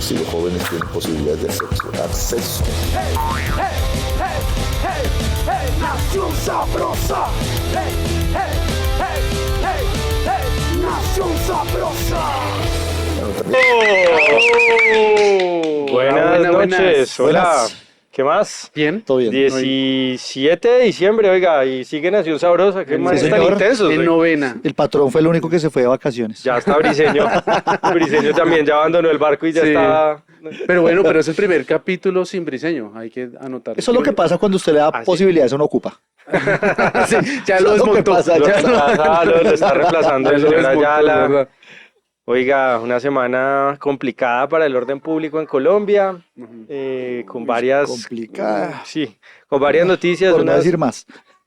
si los jóvenes tienen posibilidades de acceso. Hey, hey, hey, hey, hey, Nación Sabrosa. Hey, hey, hey, hey, hey, Nación Sabrosa. Buenas noches, hola. Buenas. ¿Qué más? Bien. Todo bien. 17 de diciembre, oiga, y sigue Nación Sabrosa, ¿qué más tan señor. intensos? En oiga? novena. El patrón fue el único que se fue de vacaciones. Ya está Briseño. Briseño también ya abandonó el barco y ya Sí. está. Pero bueno, pero es el primer capítulo sin Briseño, hay que anotarlo. Eso es lo que pasa cuando usted le da ¿Ah, sí? posibilidades a un ocupa. Sí, ya lo Eso es lo que desmontó. pasa, Lo ya lo está reemplazando ya el lo señor desmontó, Ayala. ¿verdad? Oiga, una semana complicada para el orden público en Colombia, con varias... complicada. Sí, con varias noticias, Por no unas, decir más.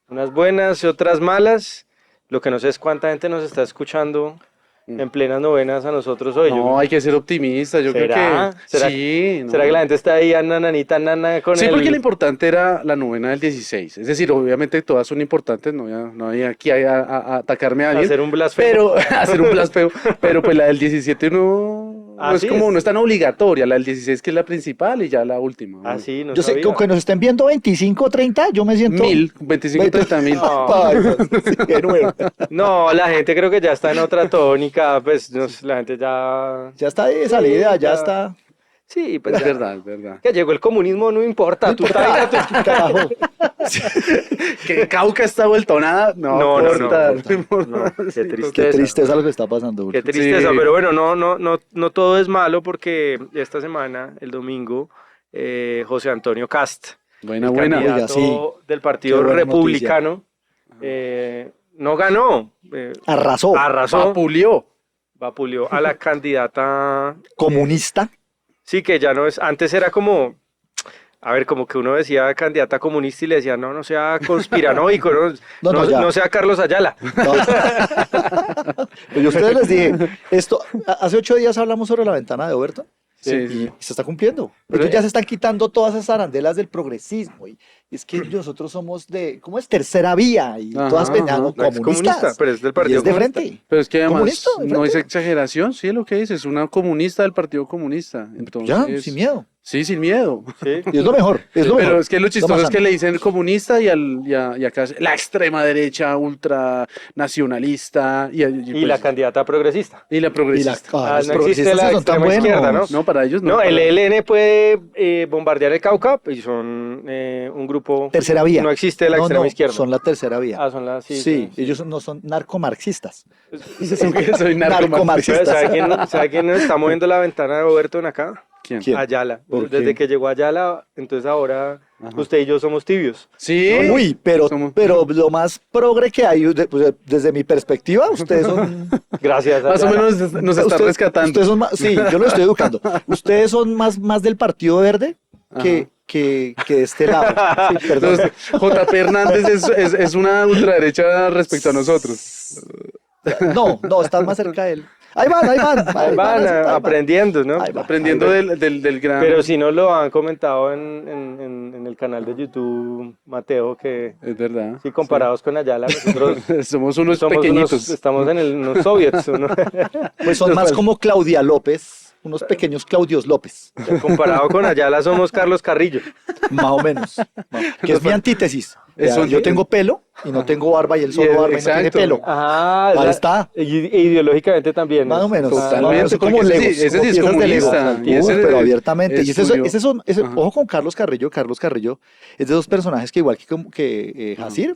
unas buenas y otras malas. Lo que no sé es cuánta gente nos está escuchando en plenas novenas a nosotros hoy. No, hay que ser optimista, yo creo ¿Será? que ¿Será, sí. ¿será que la gente está ahí, nananita, nana, con Sí, el... porque lo importante era la novena del 16. Es decir, obviamente todas son importantes, no voy aquí a atacarme a alguien. hacer un blasfemo? Pero, hacer un blasfemo. Pero pues la del 17 no Así es como, es. no es tan obligatoria. La del 16 que es la principal y ya la última. Ah, sí, no Yo sé, sabía. con que nos estén viendo 25, 30, yo me siento... 25, 30 mil. No. Paisas, sí, qué número. No, la gente creo que ya está en otra tónica, pues la gente ya... Ya está de salida, ya ya. está. Sí, pues Es ya. verdad, es verdad. Que llegó el comunismo, no importa, tú estás Carajo. Que Cauca está vueltonada. No, importa, no importa. No, qué Sí, tristeza. Qué tristeza lo que está pasando. Qué Julio. tristeza, Sí. pero bueno, no todo es malo porque esta semana, el domingo, José Antonio Cast, Buena, el buena. candidato Oiga, sí. del Partido Qué buena Republicano, no ganó, Arrasó. arrasó, Vapuleó. vapuleó a la candidata. Comunista. Sí, que ya no es, antes era como, a ver, como que uno decía candidata comunista y le decía, no sea conspiranoico, No, ya. no sea Carlos Ayala. No. Pues yo a ustedes les dije, hace 8 días hablamos sobre la ventana de Overton. Sí, Y sí. se está cumpliendo. Pero Ellos ya se están quitando todas esas arandelas del progresismo. Y es que nosotros somos ¿cómo es? Tercera vía. Y Ajá, todas pendejas, ajá. ¿no? No, es Comunistas. comunista, pero es del Y Partido es de Comunista. frente. Pero es que además Comunista, de no es frente. exageración, sí, lo que dice, es una comunista del Partido Comunista. Entonces, Ya, sin miedo. Sí, sin miedo. Sí. Y es lo mejor. Es lo Pero mejor. es que lo chistoso más es que sano. le dicen comunista y acá es la extrema derecha, ultra nacionalista y Y la candidata progresista. y la Y la, progresista. los no existe progresistas la sí son tan extrema buenos. izquierda, ¿no? No, para ellos no. No, el para- ELN puede bombardear el Cauca y son un grupo... Tercera vía. No existe la extrema izquierda. Son la tercera vía. Ah, son las... Sí, ellos no son narcomarxistas. Soy Narcomarxista. ¿Sabe quién nos está moviendo la ventana de Overton acá? ¿Quién? ¿Quién? Ayala. ¿Por Desde qué? que llegó Ayala, entonces ahora Ajá. usted y yo somos tibios. Sí. Uy, pero Somos- lo más progre que hay, pues, desde mi perspectiva, ustedes son... Gracias, Más o Ayala. menos nos está Usted- rescatando. Ustedes son más, sí, yo lo estoy educando. Ustedes son más del Partido Verde que de este lado. Sí, perdón. Entonces, JP Hernández es una ultraderecha respecto a nosotros. No, están más cerca de él. Ahí van. Ahí van ahí van. aprendiendo, ¿no? Ahí va. Aprendiendo del gran... Pero si no lo han comentado en el canal de YouTube, Mateo, que Es verdad. sí, comparados con Ayala, nosotros Somos unos somos pequeñitos. estamos en unos soviets, ¿no? Pues son más como Claudia López, unos pequeños Claudios López, Comparado con Ayala somos Carlos Carrillo. más o menos. Que es mi antítesis. Es Vea, un- yo tengo pelo y no tengo barba y él solo barba y no tiene exacto. pelo. Ah, Ahí está. Ideológicamente también. Más o menos. Totalmente, Son como porque ese legos, sí- ese como sí es piezas de Lego. comunista, y ese Pero abiertamente. es Y ese suyo. Ajá. Ajá. Ojo con Carlos Carrillo es de esos personajes que igual que Hasir,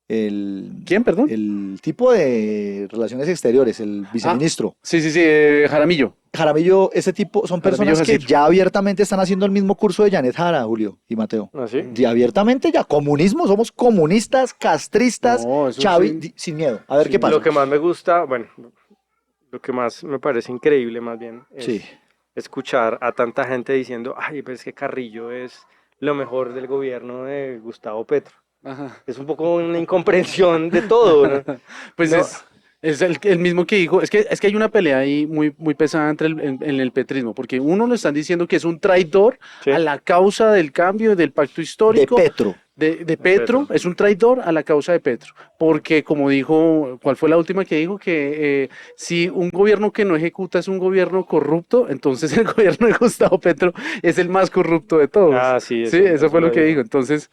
¿Quién, perdón? el tipo de relaciones exteriores, el viceministro. Sí, Jaramillo. Jaramillo, ese tipo son personas Jaramillo que Hasir. ya abiertamente están haciendo el mismo curso de Janet Jara, Julio y Mateo. ¿Ah, sí? Y abiertamente ya, comunismo, somos comunistas, castristas, No, eso sí. sin miedo. A ver Sí, qué pasa. Lo que más me gusta, bueno, lo que más me parece increíble más bien es Sí. escuchar a tanta gente diciendo, ay, pero es que Carrillo es lo mejor del gobierno de Gustavo Petro. Ajá. Es un poco una incomprensión de todo, ¿no? Pues No. es el mismo que dijo, es que hay una pelea ahí muy pesada en el petrismo, porque uno lo están diciendo que es un traidor Sí. a la causa del cambio del pacto De histórico. Petro. de Petro, es un traidor a la causa de Petro, porque como dijo, ¿cuál fue la última que dijo? Que si un gobierno que no ejecuta es un gobierno corrupto, entonces el gobierno de Gustavo Petro es el más corrupto de todos. Ah, sí, Sí, eso fue lo que dijo. dijo. Entonces,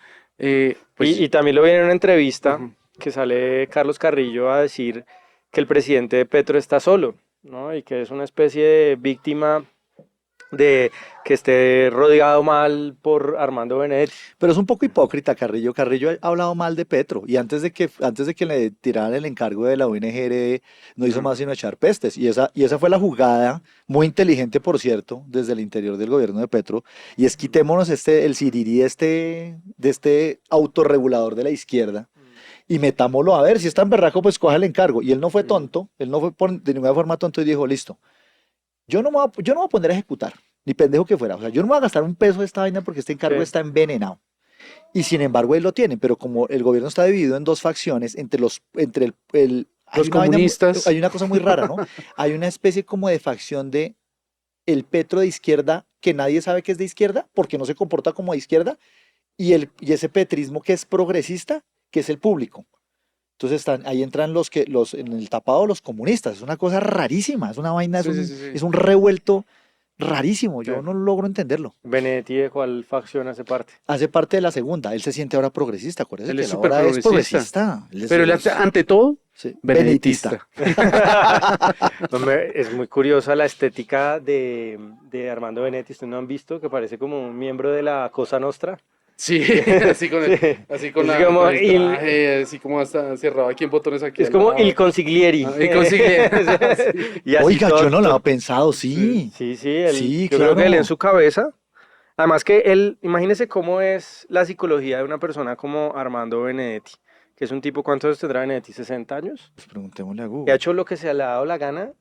pues Y también lo vi en una entrevista Ujú. que sale Carlos Carrillo a decir que el presidente de Petro está solo, ¿no? Y que es una especie de víctima de que esté rodeado mal por Armando Benedetti. Pero es un poco hipócrita, Carrillo. Carrillo ha hablado mal de Petro y antes de que le tiraran el encargo de la ONG, no hizo más sino echar pestes. Y esa fue la jugada, muy inteligente, por cierto, desde el interior del gobierno de Petro. Y es quitémonos el sirirí de este autorregulador de la izquierda y metámoslo a ver si es tan berraco, pues coja el encargo. Y él no fue tonto, él no fue de ninguna forma tonto y dijo, listo, yo no me voy a poner a ejecutar, ni pendejo que fuera. O sea, yo no me voy a gastar un peso de esta vaina porque este encargo Sí. está envenenado. Y sin embargo, él lo tiene, pero como el gobierno está dividido en dos facciones, entre hay Los una vaina comunistas. hay una cosa muy rara, ¿no? Hay una especie como de facción de el Petro de izquierda que nadie sabe que es de izquierda porque no se comporta como de izquierda y ese petrismo que es progresista, que es el público. Entonces ahí entran en el tapado los comunistas. Es una cosa rarísima, es una vaina, Sí, sí, sí, sí. es un revuelto rarísimo. Yo Claro. no logro entenderlo. Benedetti, ¿de cuál facción hace parte? Hace parte de la segunda. Él se siente ahora progresista. Acuérdese Él que es él súper ahora es progresista. progresista. Pero él ante todo, sí, beneditista. Hombre, es muy curiosa la estética de Armando Benedetti. ¿Ustedes no han visto que parece como un miembro de la Cosa Nostra? Sí, así con Sí. así con Es la como con el il- traje, así como hasta cerrado aquí en botones aquí. Es al como lado. il consiglieri. Ah, il consigliere. Y así Oiga, todo- yo no lo había pensado, sí. Sí, Sí, yo creo que él claro. en su cabeza, además que él, imagínese cómo es la psicología de una persona como Armando Benedetti, que es un tipo, ¿cuántos años tendrá Benedetti? ¿60 años? Pues preguntémosle a Que ha Google. hecho lo que se le ha dado la gana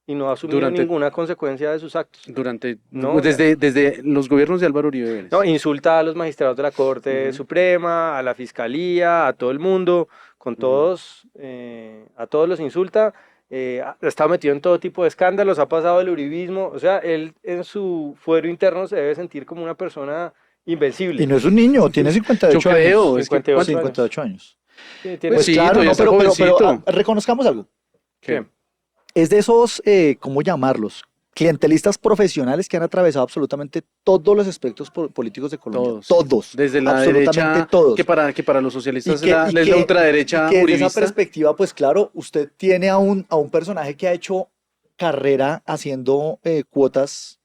y no ha asumido Durante- ninguna consecuencia de sus actos. Durante No, desde los gobiernos de Álvaro Uribe Vélez. No, insulta a los magistrados de la Corte Ujú. Suprema, a la Fiscalía, a todo el mundo, con todos, a todos los insulta. Ha estado metido en todo tipo de escándalos, ha pasado el uribismo, o sea, él en su fuero interno se debe sentir como una persona invencible. Y no es un niño, tiene 58 Yo creo, años. es que 58 años. 58 años. Sí, tiene- Pues sí, claro, todavía no, está pero jovencito. reconozcamos algo. ¿Qué? Es de esos, ¿cómo llamarlos? Clientelistas profesionales que han atravesado absolutamente todos los aspectos políticos de Colombia. Todos. Todos. Desde la absolutamente derecha, todos. que para los socialistas Y que- y es la que- ultraderecha Y que desde esa uribista. perspectiva, pues claro, usted tiene a un personaje que ha hecho carrera haciendo cuotas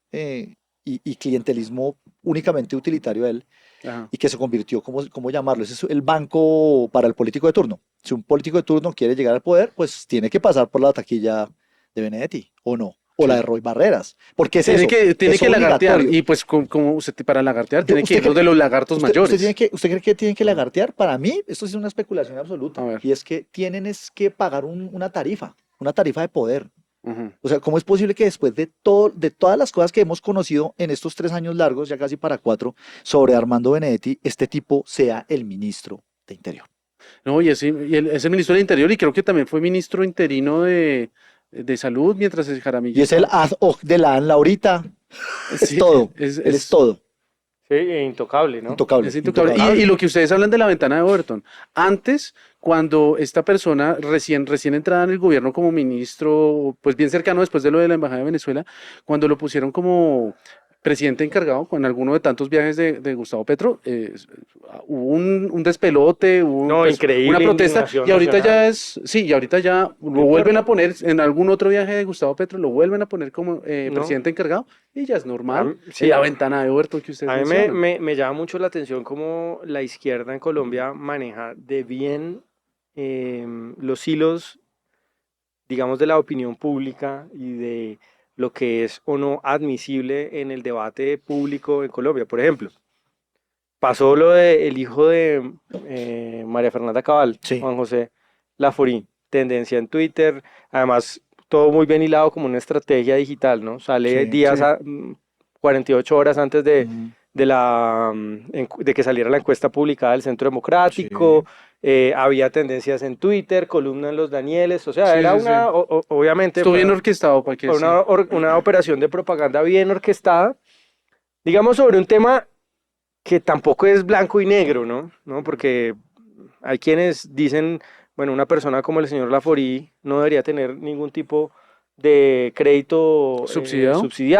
y clientelismo únicamente utilitario a él Ajá. y que se convirtió, ¿cómo llamarlo? Ese es el banco para el político de turno. Si un político de turno quiere llegar al poder, pues tiene que pasar por la taquilla de Benedetti, ¿o no? O la de Roy Barreras. Porque es Tiene eso, tiene es que lagartear. obligatorio. Y pues como usted para lagartear tiene que ¿Usted ir los cree- de los lagartos ¿Usted, mayores. usted cree que tienen que lagartear? Para mí, esto es una especulación absoluta. A ver. Y es que tienen que pagar una tarifa de poder. Ujú. O sea, ¿cómo es posible que después de todas las cosas que hemos conocido en estos 3 años largos, ya casi para 4, sobre Armando Benedetti, este tipo sea el ministro de Interior? No, y es el ministro del Interior y creo que también fue ministro interino de Salud mientras el Jaramillo. Y es el ad hoc de la ANLA ahorita. Es todo. Él es todo. Sí, e intocable, ¿no? Intocable. Es intocable. intocable. Y lo que ustedes hablan de la ventana de Overton, antes, cuando esta persona recién entrada en el gobierno como ministro, pues bien cercano después de lo de la Embajada de Venezuela, cuando lo pusieron como presidente encargado con alguno de tantos viajes de Gustavo Petro, hubo un despelote, hubo No, increíble una protesta, indignación y ahorita nacional. ya y ahorita ya lo vuelven a poner en algún otro viaje de Gustavo Petro, lo vuelven a poner como No. presidente encargado, y ya es normal. Sí, Y la ventana de Overton que ustedes A mí mencionan. me llama mucho la atención cómo la izquierda en Colombia maneja de bien los hilos, digamos, de la opinión pública y de lo que es o no admisible en el debate público en Colombia. Por ejemplo, pasó lo del hijo de María Fernanda Cabal, Sí. Juan José Laforí, tendencia en Twitter, además todo muy bien hilado como una estrategia digital, ¿no? Sale Sí, días, sí. 48 horas antes de Ujú. de que saliera la encuesta publicada del Centro Democrático, había tendencias en Twitter, columna en los Danieles, o sea, Sí, era sí, una, sí. obviamente, Estuvo fue bien orquestado para que fue una operación de propaganda bien orquestada, digamos, sobre un tema que tampoco es blanco y negro, ¿no? Porque hay quienes dicen, bueno, una persona como el señor Laforí no debería tener ningún tipo de crédito subsidiado. Pues sí,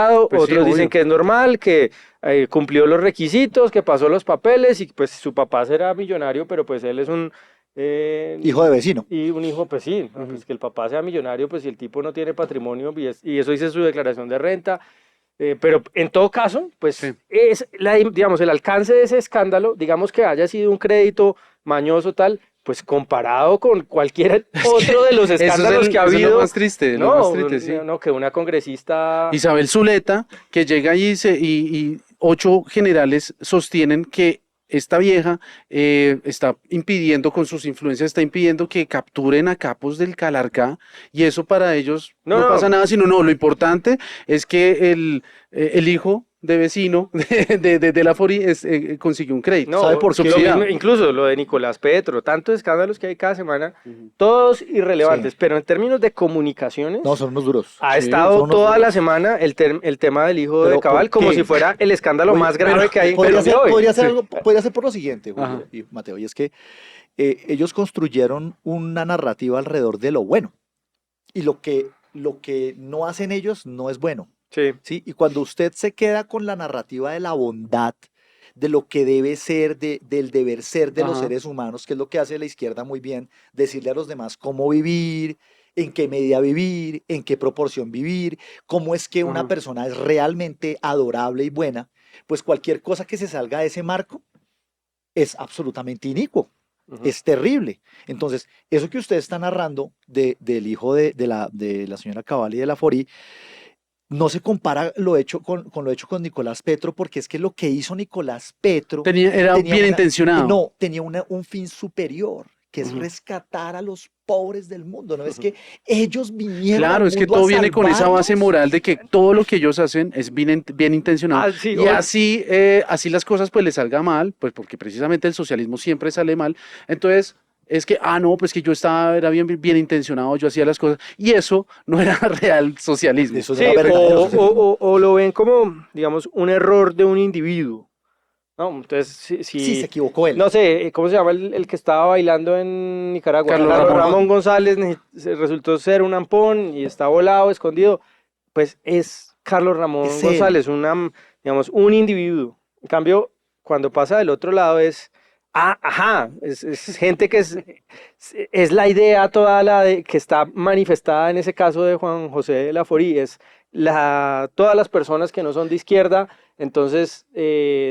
Otros dicen obvio. que es normal, que cumplió los requisitos, que pasó los papeles y pues su papá será millonario, pero pues él es un Hijo de vecino. y un hijo, pues sí, ¿no? Pues que el papá sea millonario, pues si el tipo no tiene patrimonio y eso dice su declaración de renta. Pero en todo caso, pues Sí. digamos, el alcance de ese escándalo, digamos que haya sido un crédito mañoso tal, pues comparado con cualquier otro de los escándalos que ha eso es habido, lo más triste, lo más triste, sí. no, que una congresista... Isabel Zuleta, que llega allí y 8 generales sostienen que esta vieja está impidiendo, con sus influencias, está impidiendo que capturen a capos del Calarcá, y eso para ellos no pasa nada, sino lo importante es que el hijo de vecino de Laforí consiguió un crédito. No, ¿Sabe por qué? lo mismo, incluso lo de Nicolás Petro, tantos escándalos que hay cada semana, todos irrelevantes, Sí. pero en términos de comunicaciones, No, son unos duros. ha Sí, estado son unos toda duros. la semana el tema del hijo Pero de Cabal, ¿por como qué? si fuera el escándalo más grave que hay en Podría Colombia ser, hoy. podría ser Sí. algo, podría ser por lo siguiente, Julio Ajá. y Mateo, y es que ellos construyeron una narrativa alrededor de lo bueno, y lo que no hacen ellos no es bueno, Sí. ¿sí? Y cuando usted se queda con la narrativa de la bondad, de lo que debe ser, del deber ser de los Ajá. seres humanos, que es lo que hace la izquierda muy bien, decirle a los demás cómo vivir, en qué medida vivir, en qué proporción vivir, cómo es que una Ujú. persona es realmente adorable y buena, pues cualquier cosa que se salga de ese marco es absolutamente inicuo, Ujú. es terrible. Entonces, eso que usted está narrando del hijo de la señora Cabal y de Laforí, no se compara lo hecho con lo hecho con Nicolás Petro, porque es que lo que hizo Nicolás Petro Era tenía bien una- intencionado. no, tenía un fin superior, que es Ujú. rescatar a los pobres del mundo. No es que ellos vinieron Claro, al es que mundo todo a viene con esa base salvarnos. moral de que todo lo que ellos hacen es bien intencionado. Ah, sí, Y hoy- así las cosas pues les salga mal, pues porque precisamente el socialismo siempre sale mal. Entonces, es que, no, pues que era bien intencionado, yo hacía las cosas. Y eso no era real socialismo. Eso Sí, era verdadero socialismo. o lo ven como, digamos, un error de un individuo. ¿No? Entonces, Sí, se equivocó él. no sé, ¿cómo se llama el que estaba bailando en Nicaragua? Carlos Carlos Ramón. Ramón González resultó ser un ampón y está volado, escondido. Pues es Carlos Ramón Es él. González, digamos, un individuo. En cambio, cuando pasa del otro lado es gente que es la idea toda que está manifestada en ese caso de Juan José de Laforí, es todas las personas que no son de izquierda, entonces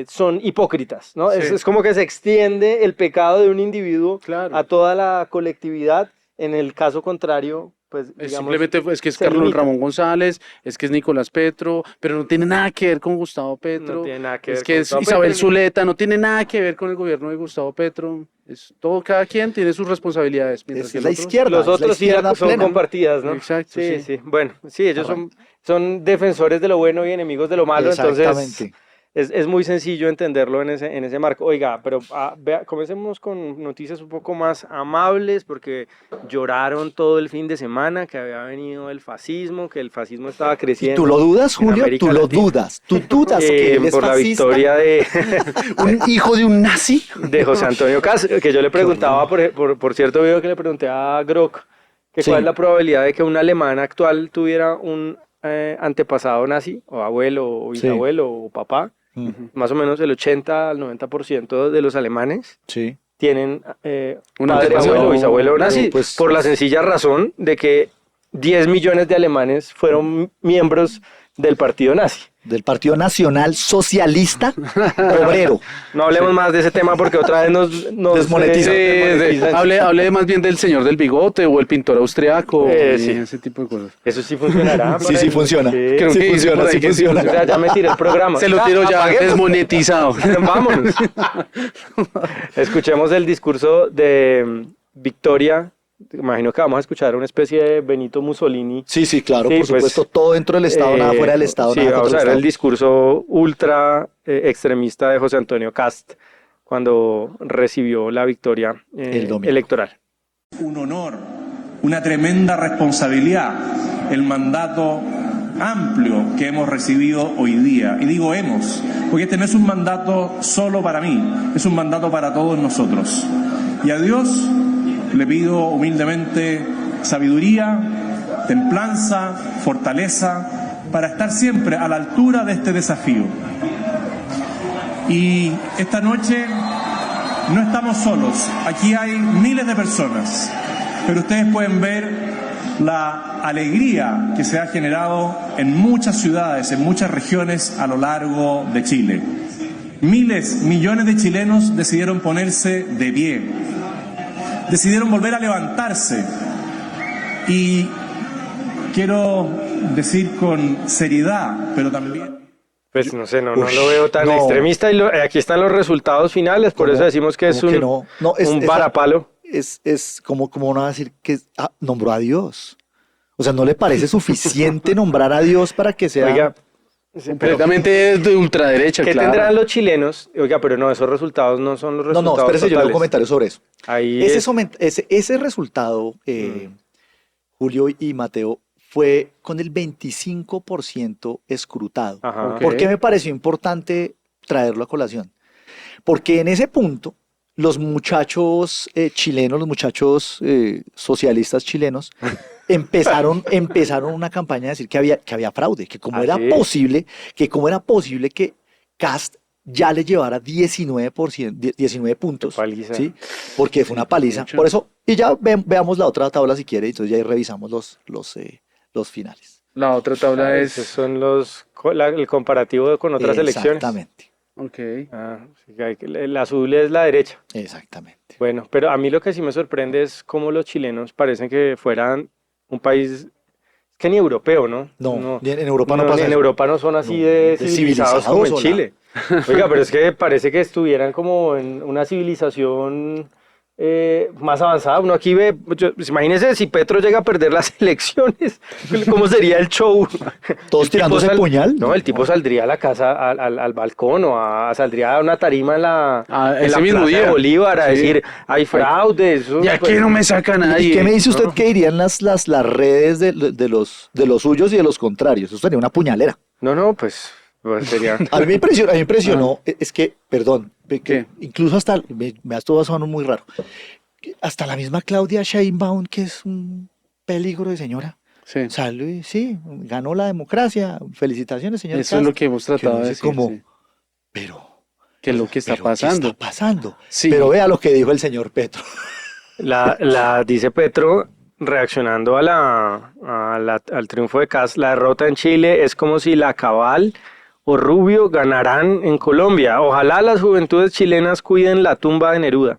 son hipócritas, ¿no? Sí. Es como que se extiende el pecado de un individuo Claro. a toda la colectividad, en el caso contrario, pues digamos... Simplemente es que es se Carlos limita. Ramón González, es que es Nicolás Petro, pero no tiene nada que ver con Gustavo Petro. No tiene nada que Es ver que con es Gustavo Isabel Petro. Zuleta, no tiene nada que ver con el gobierno de Gustavo Petro. Cada quien tiene sus responsabilidades. mientras Es que el la otro- izquierda. Los es la otros sí izquierda son plena. compartidas, ¿no? Exacto, Sí, sí. sí. Bueno, sí, ellos son defensores de lo bueno y enemigos de lo malo, entonces Exactamente. es muy sencillo entenderlo en ese marco. Oiga, pero comencemos con noticias un poco más amables, porque lloraron todo el fin de semana que había venido el fascismo, que el fascismo estaba ¿Y creciendo. tú lo dudas, en Julio? América Tú lo Latina. dudas. Tú dudas que él es Por la fascista. victoria Un hijo de un nazi. de José Antonio Caz, que yo le preguntaba, por cierto video que le pregunté a Grok, que Sí. cuál es la probabilidad de que un alemán actual tuviera un antepasado nazi, o abuelo, o Sí. bisabuelo, o papá. Más o menos el 80 al 90% de los alemanes Sí. tienen Un padre, antepasado, abuelo, bisabuelo nazi, pues- por la sencilla razón de que 10 millones de alemanes fueron miembros del partido nazi. Del Partido Nacional Socialista Obrero. No hablemos más de ese tema porque otra vez nos Desmonetizan. desmonetizan. Hable más bien del señor del bigote o el pintor austriaco, Sí. ese tipo de cosas. Eso sí funcionará. por Sí, sí ahí. funciona. Creo Sí que funciona, por ahí sí que sí funciona. O sea, ya me tiré el programa. Se lo tiro ya Apaguemos. desmonetizado. Vámonos. Escuchemos el discurso de Victoria. Imagino que vamos a escuchar una especie de Benito Mussolini. Sí, sí, claro, Sí, por pues, supuesto, todo dentro del Estado, nada fuera del Estado, Sí, nada vamos contra a el ver el Estado. discurso ultra extremista de José Antonio Cast cuando recibió la victoria El domingo. electoral. Un honor, una tremenda responsabilidad el mandato amplio que hemos recibido hoy día. Y digo hemos, porque este no es un mandato solo para mí, es un mandato para todos nosotros. Y a Dios le pido humildemente sabiduría, templanza, fortaleza, para estar siempre a la altura de este desafío. Y esta noche no estamos solos, aquí hay miles de personas, pero ustedes pueden ver la alegría que se ha generado en muchas ciudades, en muchas regiones a lo largo de Chile. Miles, millones de chilenos decidieron ponerse de pie, decidieron volver a levantarse. Y quiero decir con seriedad, pero también... Pues no sé, no lo veo tan extremista. Y aquí están los resultados finales, por eso decimos que es un varapalo. Es como uno va a decir que nombró a Dios. O sea, ¿no le parece suficiente nombrar a Dios para que sea... Oiga, completamente de ultraderecha, ¿qué claro. tendrán los chilenos? Oiga, pero no, esos resultados no son los resultados espérese, yo tengo un totales. comentario sobre eso. Ahí Ese resultado, Julio y Mateo, fue con el 25% escrutado. Ajá. Ok. ¿Por qué me pareció importante traerlo a colación? Porque en ese punto, los muchachos chilenos, los muchachos socialistas chilenos, empezaron una campaña de decir que había fraude, que cómo era sí. posible que Kast ya le llevara 19 puntos, Qué paliza. ¿sí? Porque fue una paliza. Mucho. Por eso, y ya veamos la otra tabla si quiere, entonces ya ahí revisamos los finales. La otra tabla Esos es... son el comparativo con otras elecciones. Exactamente, Ok. Sí, el azul es la derecha. exactamente. Bueno, pero a mí lo que sí me sorprende es cómo los chilenos parecen que fueran un país que ni europeo, ¿no? No, en Europa no pasa En eso. Europa no son así No, de de civilizados como en civilizados, Chile. Oiga, pero es que parece que estuvieran como en una civilización más avanzada. Uno aquí ve, pues, imagínese si Petro llega a perder las elecciones, ¿cómo sería el show? Todos El tipo tirándose puñal. No, el tipo saldría a la casa, al balcón saldría a una tarima en la ese mismo Plaza de día. Bolívar a Sí. decir, hay fraude. Eso, Y aquí pues, no me saca nadie. ¿Y qué me dice usted que dirían las redes de los suyos y de los contrarios? Eso sería una puñalera. No, pues sería... A mí me impresionó, es que, perdón, ¿Qué? incluso hasta, me ha estado sonando muy raro, que hasta la misma Claudia Sheinbaum, que es un peligro de señora, Sí. salió y sí, ganó la democracia, felicitaciones, señor Eso es lo que hemos tratado uno de dice decir. como, Sí. pero... Que es lo que está pero, ¿qué pasando. está pasando? Sí. Pero vea lo que dijo el señor Petro. Dice Petro, reaccionando al triunfo de Kast, la derrota en Chile es como si la Cabal o Rubio ganarán en Colombia. Ojalá las juventudes chilenas cuiden la tumba de Neruda.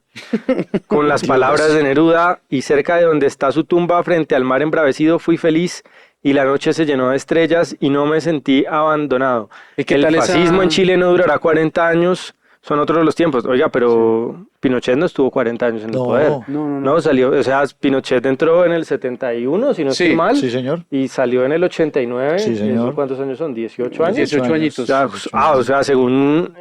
Con las palabras de Neruda, y cerca de donde está su tumba, frente al mar embravecido, fui feliz y la noche se llenó de estrellas y no me sentí abandonado. ¿Y qué El tal fascismo en Chile no durará 40 años, son otros los tiempos. Oiga, pero Pinochet no estuvo 40 años en el No. poder. No. No, salió, o sea, Pinochet entró en el 71, si no Sí, estoy mal, Sí, señor. y salió en el 89. Sí, señor. ¿Eso ¿Cuántos años son? ¿18 años? 18 añitos. O sea, según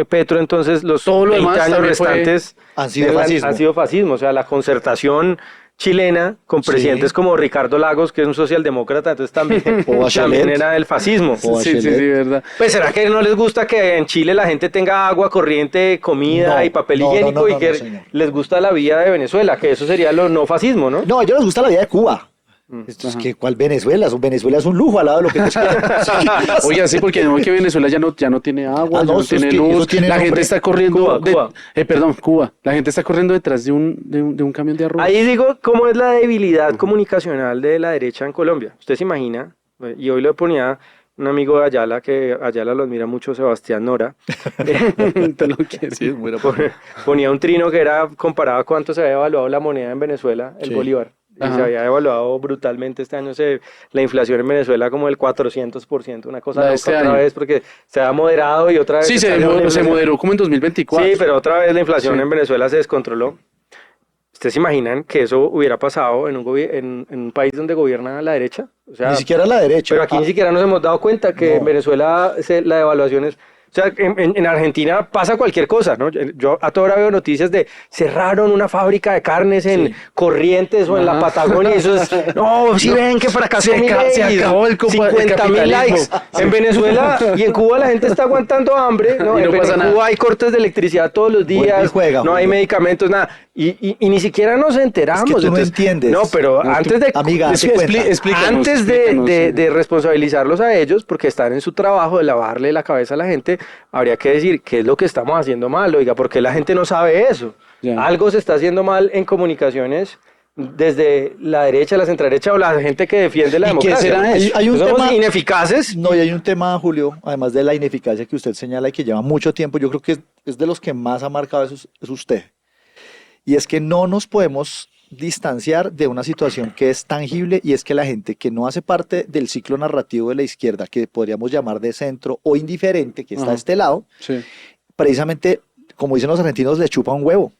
Petro, entonces los Todo lo 20 demás años también fue- restantes Han sido fascismo. han sido fascismo. O sea, la concertación chilena con Sí. presidentes como Ricardo Lagos, que es un socialdemócrata, entonces también, O Bachelet. también era del fascismo. O Sí, Bachelet. verdad. Pues será que no les gusta que en Chile la gente tenga agua corriente, comida No, y papel no, higiénico y que señor. les gusta la vida de Venezuela, que eso sería lo no fascismo, ¿no? No, a ellos les gusta la vida de Cuba. Esto es Ajá. que, ¿cuál Venezuela? Venezuela es un lujo al lado de lo que ellos quieren. Oiga, sí, porque no, que Venezuela ya no tiene agua, Ah, no, ya no eso es tiene que- luz. eso tiene La nombre. gente está corriendo. Cuba. Perdón, Cuba. La gente está corriendo detrás de un camión de arroz. Ahí digo cómo es la debilidad comunicacional de la derecha en Colombia. Usted se imagina, y hoy lo ponía un amigo de Ayala, que Ayala lo admira mucho, Sebastián Nora, Te lo quiero. ponía un trino que era comparado a cuánto se había evaluado la moneda en Venezuela, el Sí. bolívar. Y Ajá. se había evaluado brutalmente este año la inflación en Venezuela como del 400%, una cosa La de loca este otra año. vez, porque se ha moderado y otra vez... Sí, se salió la se inflación. moderó como en 2024. Sí, pero otra vez la inflación Sí. en Venezuela se descontroló. ¿Ustedes se imaginan que eso hubiera pasado en un país donde gobierna la derecha? O sea, Ni siquiera la derecha. pero aquí ni siquiera nos hemos dado cuenta que No. en Venezuela la devaluación es O sea, en Argentina pasa cualquier cosa, ¿no? Yo a toda hora veo noticias de cerraron una fábrica de carnes en Corrientes o en la Patagonia. Y eso es, no, si ven que fracasó Milei, se acabó el 50.000 likes. En Venezuela y en Cuba la gente está aguantando hambre, ¿no? Y no pasa en nada. Cuba hay cortes de electricidad todos los Vuelve y días, juega, no hay Julio. medicamentos, nada. Y ni siquiera nos enteramos. Es que tú no Entonces, entiendes. No, pero No, antes de... amiga, es- date cuenta. Explícanos, antes explícanos, de responsabilizarlos a ellos, porque están en su trabajo de lavarle la cabeza a la gente, habría que decir qué es lo que estamos haciendo mal, oiga, porque la gente no sabe eso. Ya. Algo se está haciendo mal en comunicaciones desde la derecha, la centroderecha o la gente que defiende la ¿Y qué democracia. será eso? Hay un Somos tema ineficaces. No, y hay un tema, Julio, además de la ineficacia que usted señala y que lleva mucho tiempo, yo creo que es de los que más ha marcado eso, es usted. Y es que no nos podemos distanciar de una situación que es tangible y es que la gente que no hace parte del ciclo narrativo de la izquierda, que podríamos llamar de centro o indiferente, que está Ajá. a este lado, Sí, precisamente, como dicen los argentinos, le chupa un huevo.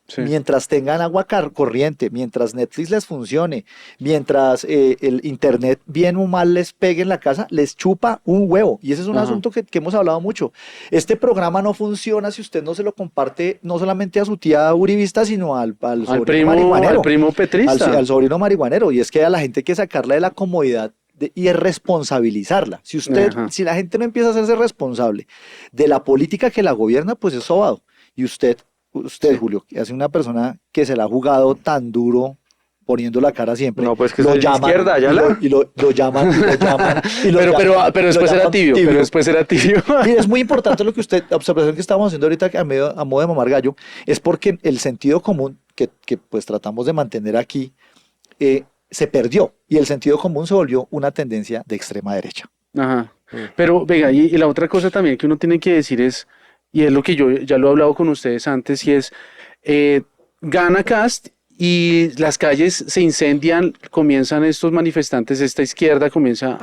sí. Mientras tengan agua corriente, mientras Netflix les funcione, mientras el internet bien o mal les pegue en la casa, les chupa un huevo. Y ese es un Ajá. asunto que hemos hablado mucho. Este programa no funciona si usted no se lo comparte no solamente a su tía uribista, sino al sobrino marihuanero. Al primo petrista. Al sobrino marihuanero. Y es que a la gente hay que sacarla de la comodidad y es responsabilizarla. Ajá. Si la gente no empieza a hacerse responsable de la política que la gobierna, pues es sobado. Y usted, Julio, que es una persona que se la ha jugado tan duro, poniendo la cara siempre. No, pues que soy de izquierda, ya la- y lo llaman. Pero después era tibio, pero después era tibio. Mire, es muy importante lo que usted, la observación que estamos haciendo ahorita a modo de mamar gallo, es porque el sentido común que pues tratamos de mantener aquí se perdió y el sentido común se volvió una tendencia de extrema derecha. Ajá. Pero venga, y la otra cosa también que uno tiene que decir es, y es lo que yo ya lo he hablado con ustedes antes, y es, gana Cast y las calles se incendian, comienzan estos manifestantes, esta izquierda comienza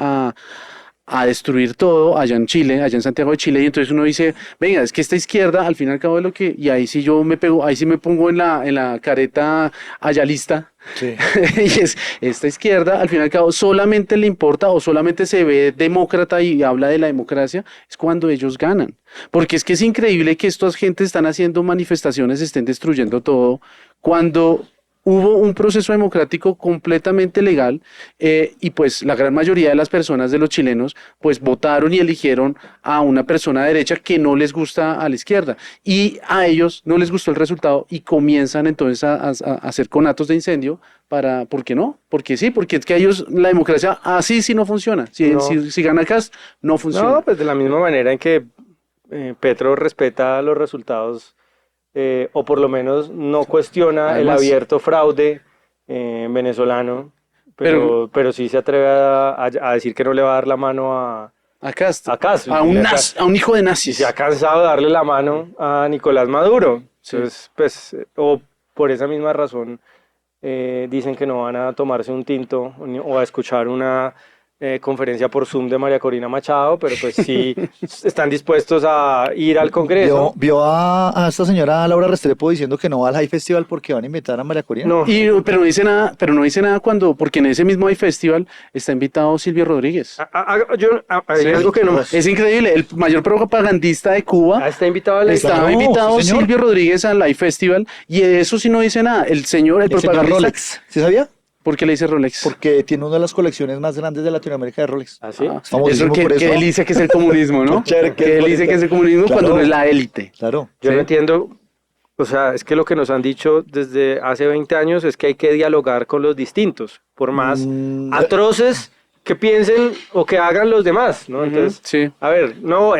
a destruir todo allá en Chile, allá en Santiago de Chile, y entonces uno dice, venga, es que esta izquierda, al fin y al cabo de lo que, y ahí sí yo me pego, ahí sí me pongo en la careta ayalista, Sí. y es esta izquierda, al fin y al cabo, solamente le importa o solamente se ve demócrata y habla de la democracia, es cuando ellos ganan. Porque es que es increíble que estas gentes están haciendo manifestaciones, estén destruyendo todo, cuando hubo un proceso democrático completamente legal y pues la gran mayoría de las personas de los chilenos pues votaron y eligieron a una persona de derecha que no les gusta a la izquierda y a ellos no les gustó el resultado y comienzan entonces a hacer conatos de incendio para, ¿por qué no? Porque sí, porque es que a ellos la democracia así sí no funciona, No. si gana Cast no funciona. No, pues de la misma manera en que Petro respeta los resultados o por lo menos no cuestiona el Además- abierto fraude venezolano, pero sí se atreve a decir que no le va a dar la mano a Cast, Cast. a un hijo de Y nazis. se ha cansado de darle la mano a Nicolás Maduro. Sí. Entonces, pues, o por esa misma razón dicen que no van a tomarse un tinto o a escuchar una conferencia por Zoom de María Corina Machado, pero pues sí están dispuestos a ir al Congreso. Vio a esta señora Laura Restrepo diciendo que no va al High Festival porque van a invitar a María Corina. No, Pero no dice nada cuando, porque en ese mismo festival está invitado Silvio Rodríguez. hay Sí. algo que no. Es increíble, el mayor propagandista de Cuba. Está invitado a la Estaba Claro, invitado sí, señor. Silvio Rodríguez al Live Festival y de eso sí no dice nada. El señor El señor propagandista. Rolex, ¿sí sabía? ¿Por qué le dice Rolex? Porque tiene una de las colecciones más grandes de Latinoamérica de Rolex. ¿Ah, sí? Ah, famosísimo eso por que eso. él dice que es el comunismo, ¿no? Qué chévere que que es él por dice eso. que es el comunismo Claro. cuando no es la élite. Claro. Yo Sí. no entiendo, o sea, es que lo que nos han dicho desde hace 20 años es que hay que dialogar con los distintos, por más atroces que piensen o que hagan los demás, ¿no? Entonces, Sí. a ver, no,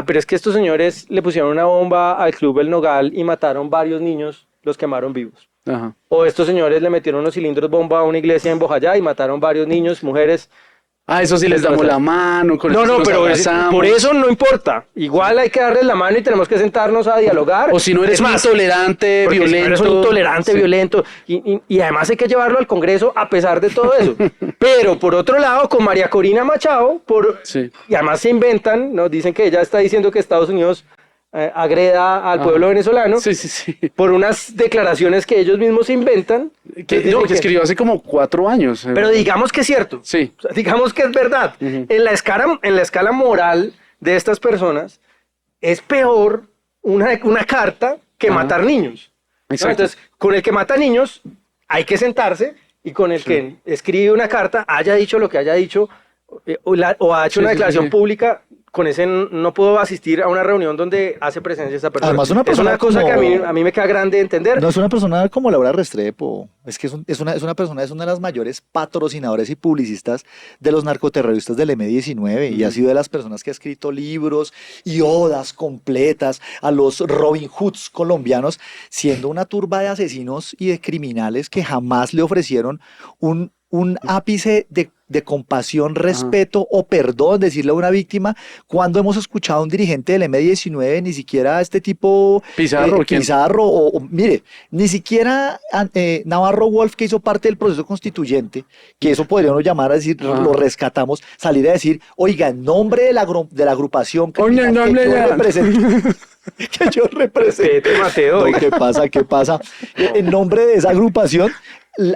pero es que estos señores le pusieron una bomba al Club El Nogal y mataron varios niños, los quemaron vivos. Ajá. O estos señores le metieron unos cilindros bomba a una iglesia en Bojayá y mataron varios niños, mujeres. Ah, eso sí les damos la mano. Con No, eso no, nos pero abrazamos. por eso no importa. Igual hay que darles la mano y tenemos que sentarnos a dialogar. O si no eres Es más, intolerante, porque si no violento. eres un intolerante, Sí. violento. Y además hay que llevarlo al Congreso a pesar de todo eso. Pero por otro lado, con María Corina Machado, Sí. y además se inventan, ¿no? Dicen que ella está diciendo que Estados Unidos agreda al pueblo venezolano Sí, sí, sí. por unas declaraciones que ellos mismos se inventan. Que, no, que escribió hace como 4 años. Pero digamos que es cierto. Sí. O sea, digamos que es verdad. Ujú. En la escala moral de estas personas, es peor una carta que Ajá. matar niños. ¿no? Exacto. Entonces, con el que mata niños hay que sentarse y con el que escribe una carta, haya dicho lo que haya dicho, o ha hecho Sí, una sí, declaración sí. pública, con ese no puedo asistir a una reunión donde hace presencia esta persona. Además, una es persona una cosa que como- a mí me queda grande entender. No es una persona como Laura Restrepo, es que es una persona, es una de las mayores patrocinadoras y publicistas de los narcoterroristas del M-19 y ha sido de las personas que ha escrito libros y odas completas a los Robin Hoods colombianos, siendo una turba de asesinos y de criminales que jamás le ofrecieron un ápice de compasión, respeto o perdón, decirle a una víctima, cuando hemos escuchado a un dirigente del M-19, ni siquiera a este tipo Pizarro, ¿quién? Pizarro, mire, ni siquiera Navarro Wolf, que hizo parte del proceso constituyente, que eso podríamos llamar a decir, Ajá. lo rescatamos, salir a decir, oiga, en nombre de la agrupación Oye, criminal no que hable yo ya. represento, que yo represento. Respete, Mateo, No, oiga. ¿qué pasa? ¿Qué pasa? En nombre de esa agrupación,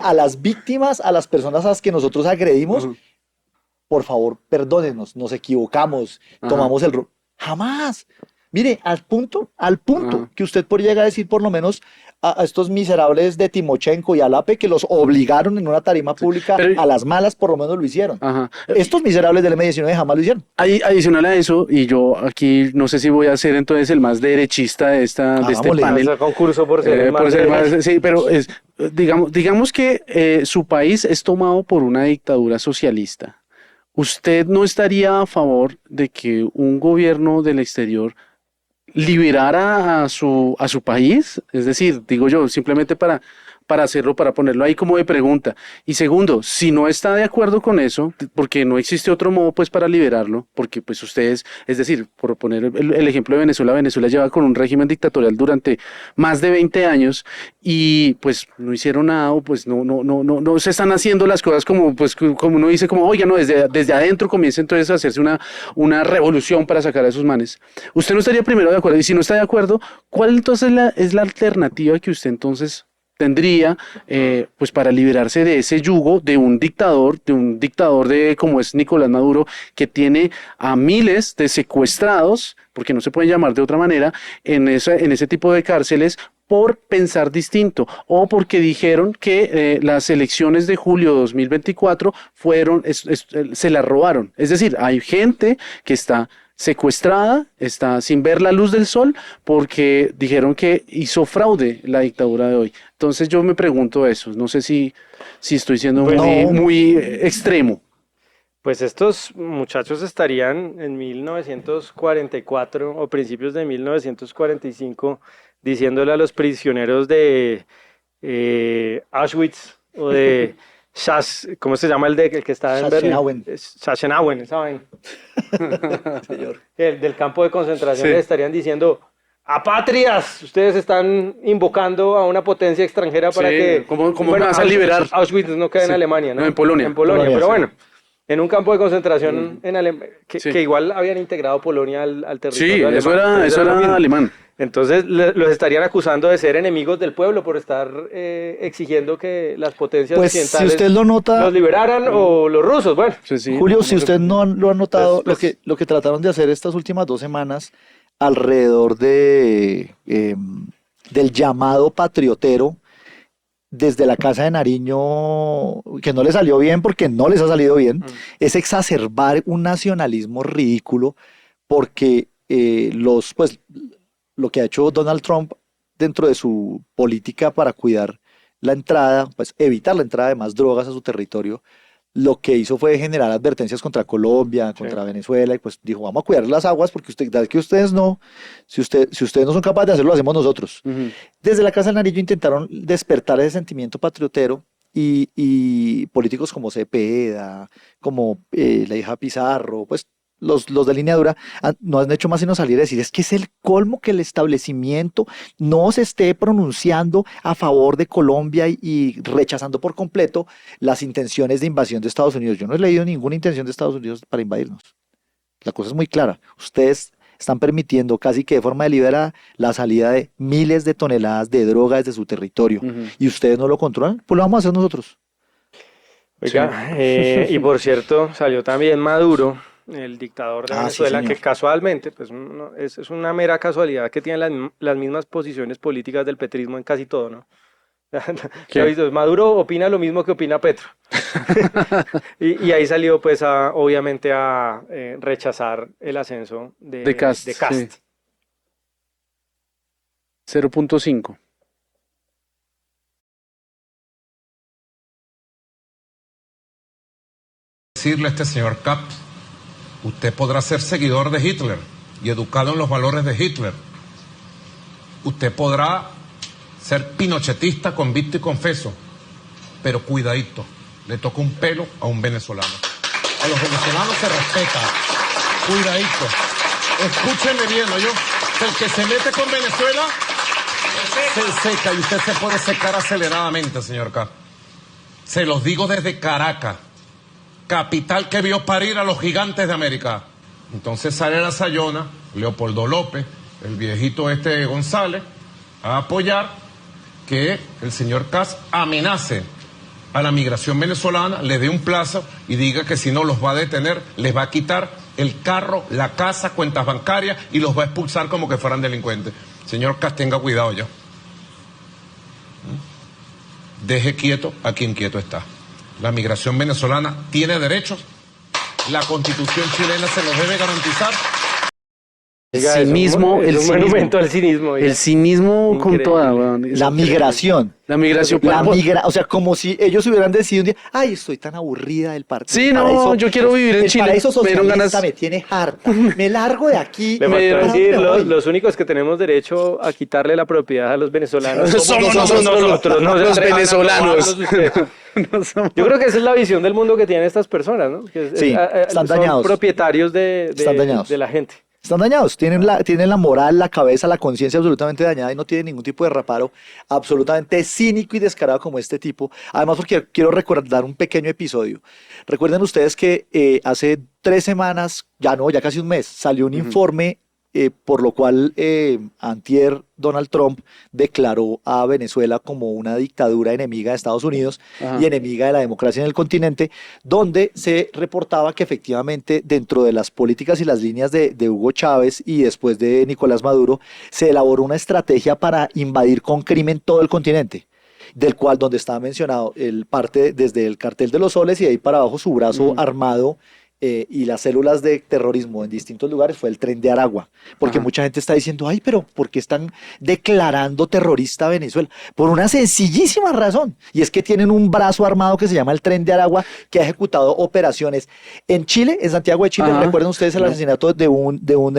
a las víctimas, a las personas a las que nosotros agredimos, Ujú. por favor, perdónenos, nos equivocamos, Ajá. tomamos jamás. Mire, al punto Ajá. que usted podría llegar a decir por lo menos a estos miserables de Timochenko y Alape que los obligaron en una tarima pública pero- a las malas, por lo menos lo hicieron. Ajá. Estos miserables del M-19 jamás lo hicieron. Adicional a eso, y yo aquí no sé si voy a ser entonces el más derechista de este Hagámosle. panel. Ese concurso por ser el Por más ser de- más- sí, pero digamos que su país es tomado por una dictadura socialista. ¿Usted no estaría a favor de que un gobierno del exterior liberara a su país? Es decir, digo yo, simplemente para hacerlo, para ponerlo ahí como de pregunta. Y segundo, si no está de acuerdo con eso, porque no existe otro modo pues para liberarlo, porque pues ustedes, es decir, por poner el ejemplo de Venezuela, Venezuela lleva con un régimen dictatorial durante más de 20 años y pues no hicieron nada, o pues no se están haciendo las cosas como pues como uno dice, como oiga, no, desde adentro comienza entonces a hacerse una revolución para sacar a esos manes. Usted no estaría primero de acuerdo, y si no está de acuerdo, ¿cuál entonces es la alternativa que usted entonces tendría pues para liberarse de ese yugo de un dictador de como es Nicolás Maduro, que tiene a miles de secuestrados, porque no se pueden llamar de otra manera, en ese tipo de cárceles por pensar distinto o porque dijeron que las elecciones de julio de 2024 se las robaron? Es decir, hay gente que está secuestrada, está sin ver la luz del sol porque dijeron que hizo fraude la dictadura de hoy. Entonces yo me pregunto eso, no sé si estoy siendo Pues no. muy extremo. Pues estos muchachos estarían en 1944 o principios de 1945 diciéndole a los prisioneros de Auschwitz o de ¿cómo se llama el que está en Sachsenhausen. Berlín? Sachsenhausen, esa vaina. Señor. Del campo de concentración Sí. les estarían diciendo: ¡apátridas! Ustedes están invocando a una potencia extranjera para Sí, que... ¿cómo me vas a liberar? Auschwitz no queda en Sí. Alemania, ¿no? No, en Polonia. En Polonia, Polonia, pero sí. bueno, en un campo de concentración en Alemania, Sí. que igual habían integrado Polonia al Sí, territorio alemán. eso Entonces, era lo mismo. alemán. Entonces los estarían acusando de ser enemigos del pueblo por estar exigiendo que las potencias Pues si occidentales usted lo nota, los liberaran, o los rusos, bueno. Sí, sí. Julio, si usted no lo ha notado, Pues, lo que trataron de hacer estas últimas 2 semanas alrededor del llamado patriotero desde la Casa de Nariño, que no le salió bien porque no les ha salido bien, es exacerbar un nacionalismo ridículo porque pues, lo que ha hecho Donald Trump dentro de su política para cuidar la entrada, pues evitar la entrada de más drogas a su territorio, lo que hizo fue generar advertencias contra Colombia, contra Venezuela, y pues dijo, vamos a cuidar las aguas porque ustedes no, si ustedes no son capaces de hacerlo, lo hacemos nosotros. Ujú. Desde la Casa del Nariño intentaron despertar ese sentimiento patriotero y políticos como Cepeda, como la hija Pizarro, pues los de línea dura no han hecho más sino salir a decir, es que es el colmo que el establecimiento no se esté pronunciando a favor de Colombia y rechazando por completo las intenciones de invasión de Estados Unidos. Yo no he leído ninguna intención de Estados Unidos para invadirnos. La cosa es muy clara. Ustedes están permitiendo casi que de forma deliberada la salida de miles de toneladas de droga desde su territorio. Ujú. Y ustedes no lo controlan, pues lo vamos a hacer nosotros. Oiga, y por cierto, salió también Maduro el dictador de Ah, sí, Venezuela, señor. que casualmente, pues es una mera casualidad que tiene las mismas posiciones políticas del petrismo en casi todo, ¿no? ¿Qué? ¿Ya viste? Maduro opina lo mismo que opina Petro. Y ahí salió, pues, obviamente a rechazar el ascenso De Cast, de Cast. sí. 0.5. Decirle a este señor Kapp, usted podrá ser seguidor de Hitler y educado en los valores de Hitler. Usted podrá ser pinochetista, convicto y confeso, pero cuidadito, le toca un pelo a un venezolano. A los venezolanos se respeta, cuidadito. Escúcheme bien, ¿oyó? El que se mete con Venezuela se seca y usted se puede secar aceleradamente, señor Kapp. Se los digo desde Caracas, capital que vio parir a los gigantes de América. Entonces sale la Sayona, Leopoldo López, el viejito este González, a apoyar que el señor Kass amenace a la migración venezolana, le dé un plazo y diga que si no los va a detener, les va a quitar el carro, la casa, cuentas bancarias y los va a expulsar como que fueran delincuentes. Señor Kass, tenga cuidado ya. Deje quieto a quien quieto está. La migración venezolana tiene derechos, la Constitución chilena se los debe garantizar. Oiga, Cinismo, es el un cinismo. monumento al cinismo. oiga. El cinismo con Increíble. toda, weón. Es La increíble. migración. La migración. O sea, como si ellos hubieran decidido un día, ay, estoy tan aburrida del partido. Sí, no, yo quiero vivir en Chile. El paraíso Me dieron socialista ganas- me tiene harta. Me largo de aquí. Le Me faltó dieron- decir, me voy. los únicos que tenemos derecho a quitarle la propiedad a los venezolanos Somos nosotros, no se los atrevan a venezolanos. robarlos ustedes. No somos- Yo creo que esa es la visión del mundo que tienen estas personas, ¿no? Que Sí, están son dañados. propietarios Están dañados. de la gente. Están dañados, tienen la moral, la cabeza, la conciencia absolutamente dañada y no tienen ningún tipo de reparo, absolutamente cínico y descarado como este tipo. Además, porque quiero recordar un pequeño episodio. Recuerden ustedes que hace 3 semanas, ya casi un mes, salió un informe por lo cual antier Donald Trump declaró a Venezuela como una dictadura enemiga de Estados Unidos Ajá. y enemiga de la democracia en el continente, donde se reportaba que efectivamente dentro de las políticas y las líneas de Hugo Chávez y después de Nicolás Maduro, se elaboró una estrategia para invadir con crimen todo el continente, del cual donde estaba mencionado el parte desde el cartel de los soles y de ahí para abajo su brazo armado y las células de terrorismo en distintos lugares fue el Tren de Aragua, porque Ajá. mucha gente está diciendo, ay, pero ¿por qué están declarando terrorista a Venezuela? Por una sencillísima razón, y es que tienen un brazo armado que se llama el Tren de Aragua, que ha ejecutado operaciones en Chile, en Santiago de Chile. Ajá. ¿Recuerdan ustedes el Claro. asesinato de un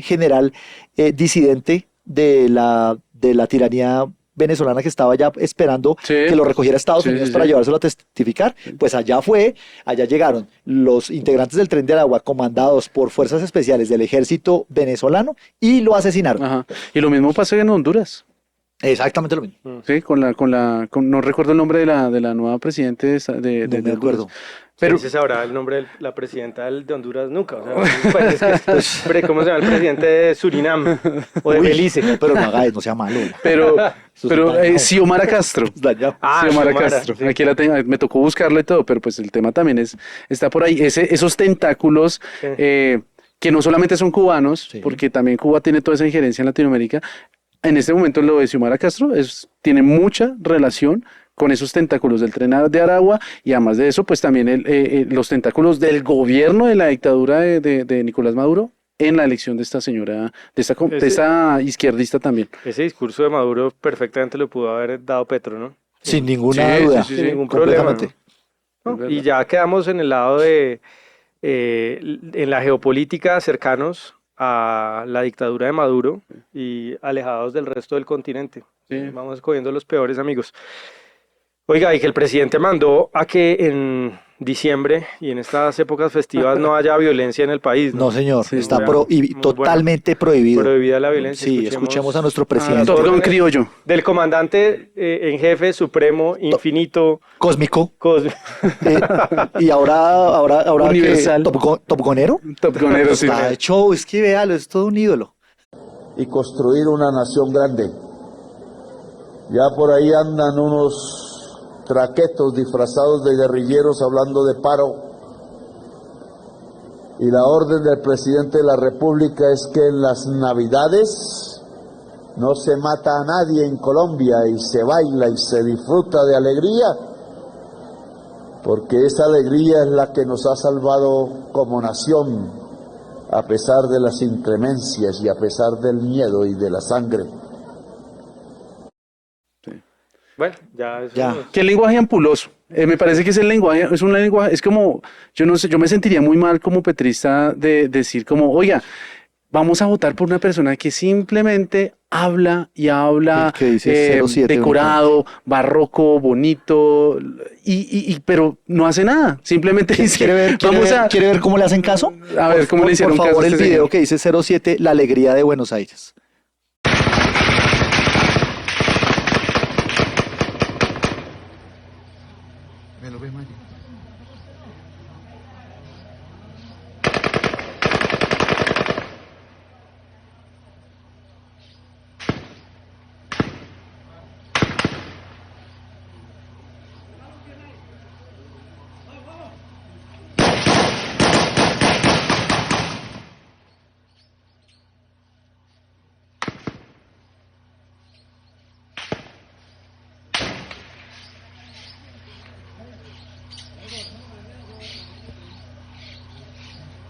general disidente de la tiranía venezolana que estaba ya esperando Sí. que lo recogiera Estados Sí, Unidos sí, para sí. llevárselo a testificar? Pues allá llegaron los integrantes del Tren de Aragua comandados por fuerzas especiales del ejército venezolano y lo asesinaron. Ajá. Y lo mismo pasa en Honduras. Exactamente lo mismo. Sí, no recuerdo el nombre de la nueva presidente de No me Honduras. acuerdo. Pero Sí, se sabrá el nombre de la presidenta de Honduras nunca. O sea, un país que ¿cómo se llama el presidente de Surinam o de Uy, Belice? pero no haga eso, no sea malo. pero Eso pero es dañado. Xiomara Castro. Dañado. Xiomara Xiomara, Castro. sí. Aquí la tengo, me tocó buscarla y todo, pero pues el tema también está por ahí. Esos tentáculos Sí. que no solamente son cubanos, Sí. porque también Cuba tiene toda esa injerencia en Latinoamérica. En este momento lo de Xiomara Castro tiene mucha relación con esos tentáculos del Tren de Aragua y además de eso, pues también los tentáculos del gobierno de la dictadura de Nicolás Maduro en la elección de esta señora, de esta izquierdista también. Ese discurso de Maduro perfectamente lo pudo haber dado Petro, ¿no? Sin ninguna Sí, duda. sí, Sin ningún problema. completamente. ¿no? Es verdad. Y ya quedamos en el lado en la geopolítica cercanos a la dictadura de Maduro y alejados del resto del continente. Sí. Vamos escogiendo los peores amigos. Oiga, y que el presidente mandó a que en diciembre y en estas épocas festivas no haya violencia en el país, ¿no? No, señor, Sí, está muy bueno. totalmente prohibido. Prohibida la violencia. Sí, escuchemos a nuestro presidente Todo en criollo. Del comandante en jefe supremo, infinito, cósmico. cos- Y ahora Universal. Topconero. Top Gunero, sí. Está hecho, es que véalo, es todo un ídolo. y construir una nación grande. Ya por ahí andan unos traquetos disfrazados de guerrilleros hablando de paro. y la orden del presidente de la República es que en las Navidades no se mata a nadie en Colombia y se baila y se disfruta de alegría, porque esa alegría es la que nos ha salvado como nación, a pesar de las inclemencias y a pesar del miedo y de la sangre. Bueno, ya eso. Ya. Qué lenguaje ampuloso. Me parece que es el lenguaje, es un lenguaje, es como, yo no sé, yo me sentiría muy mal como petrista de decir como, oiga, vamos a votar por una persona que simplemente habla y habla El que dice 07 decorado, barroco, bonito, pero no hace nada. Simplemente dice, ¿Quiere ver cómo le hacen caso? A ver, ¿cómo le hicieron por caso favor, a el este video señor? que dice 07, la alegría de Buenos Aires.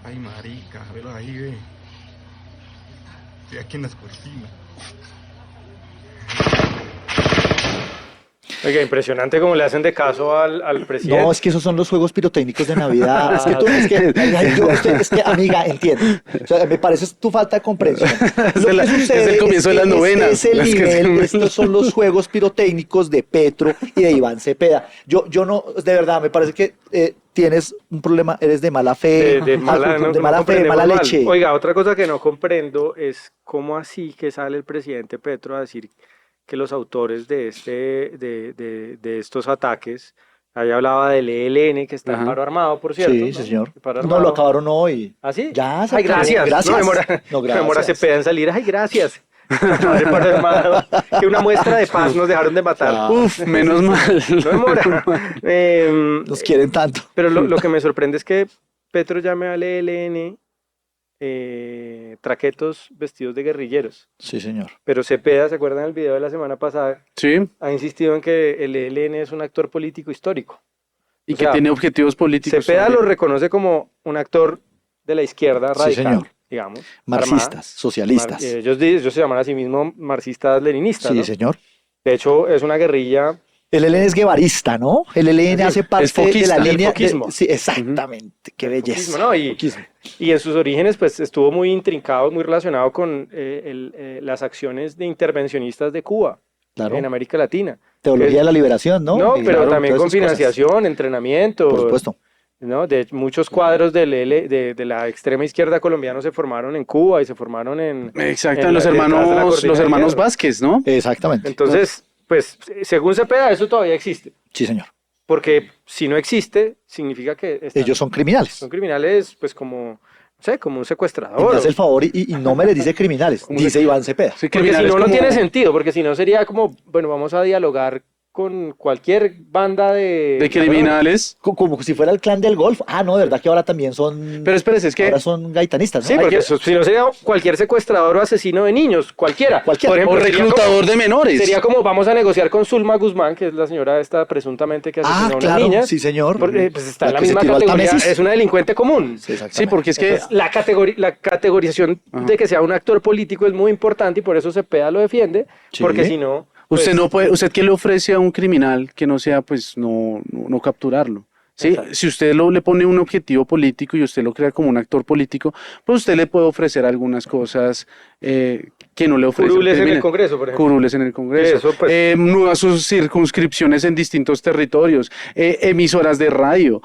Ay, marica, velo ahí, ve. Estoy aquí en las cortinas. Oiga, impresionante cómo le hacen de caso al presidente. No, es que esos son los juegos pirotécnicos de Navidad. Es que, amiga, entiende. O sea, me parece tu falta de comprensión. Es el comienzo de las novenas. Estos son los juegos pirotécnicos de Petro y de Iván Cepeda. Yo no, de verdad, me parece que tienes un problema, eres de mala fe, de mala, de mala fe, de mala leche. Oiga, otra cosa que no comprendo es cómo así que sale el presidente Petro a decir que los autores de estos ataques, ahí hablaba del ELN, que está en Ajá. paro armado, por cierto. Sí, ¿no? sí, señor. Paro No, lo armado. acabaron hoy. ¿Ah, sí? Ya, se Ay, acabó. gracias. Gracias. No demora, No, no demora gracias. Cepeda en salir. Ay, gracias. Madre, paro armado. Que una muestra de paz nos dejaron de matar. Ah. Uf, menos mal. No demora. Nos quieren tanto. Pero lo que me sorprende es que Petro llame al ELN traquetos vestidos de guerrilleros. Sí, señor. Pero Cepeda, ¿se acuerdan del video de la semana pasada? Sí, Ha insistido en que el ELN es un actor político histórico. y O que sea, tiene objetivos políticos. Cepeda sobre- lo reconoce como un actor de la izquierda Sí, radical, señor. digamos. Marxistas, armada. socialistas. Ellos se llaman a sí mismos marxistas-leninistas, Sí, ¿no? señor. De hecho, es una guerrilla. El ELN es guevarista, ¿no? El ELN Sí, hace parte de foquista, la del línea. foquismo. Sí, exactamente. Qué belleza. foquismo, ¿no? Foquismo. Y en sus orígenes, pues estuvo muy intrincado, muy relacionado con las acciones de intervencionistas de Cuba Claro. en América Latina. Teología de la liberación, ¿no? No, Y pero claro, también todas con esas cosas. financiación, entrenamiento. Por supuesto. ¿No? De muchos cuadros de la extrema izquierda colombiana se formaron en Cuba y se formaron en... Exacto, en los la- detrás de la hermanos cortina de hierro. Vázquez, ¿no? Exactamente. Entonces, pues, según Cepeda, eso todavía existe. Sí, señor. Porque si no existe, significa que Ellos son criminales. son criminales, pues como, no sé, como un Y secuestrador. me hace el favor y no me les dice criminales, dice Iván Cepeda. Sí, Porque si criminales no, no como- tiene sentido, porque si no sería como, bueno, vamos a dialogar con cualquier banda de criminales. Como si fuera el clan del golf. Ah, no, de verdad que ahora también son. Pero espérese, es que Ahora son gaitanistas, ¿no? Sí, porque Cualquier- si no sería cualquier secuestrador o asesino de niños, cualquiera. Cualquiera. Por ejemplo, o sería reclutador como- de menores. Sería como vamos a negociar con Zulma Guzmán, que es la señora esta presuntamente que asesinó Ah, a unas claro, niñas. sí, señor. Porque pues, está en la que se misma tiró al categoría, Támesis. es una delincuente común. Sí, exactamente. Sí, porque es que Entonces, la categorización de que sea un actor político es muy importante y por eso Cepeda lo defiende, Sí. porque si no... usted pues, no puede, usted qué le ofrece a un criminal que no sea, pues, no capturarlo. ¿Sí? Exacto. Si usted le pone un objetivo político y usted lo crea como un actor político, pues usted le puede ofrecer algunas cosas que no le ofrece. Curules en el criminal. Congreso, por ejemplo. Curules en el Congreso. Eso, pues. Nuevas sus circunscripciones en distintos territorios, emisoras de radio.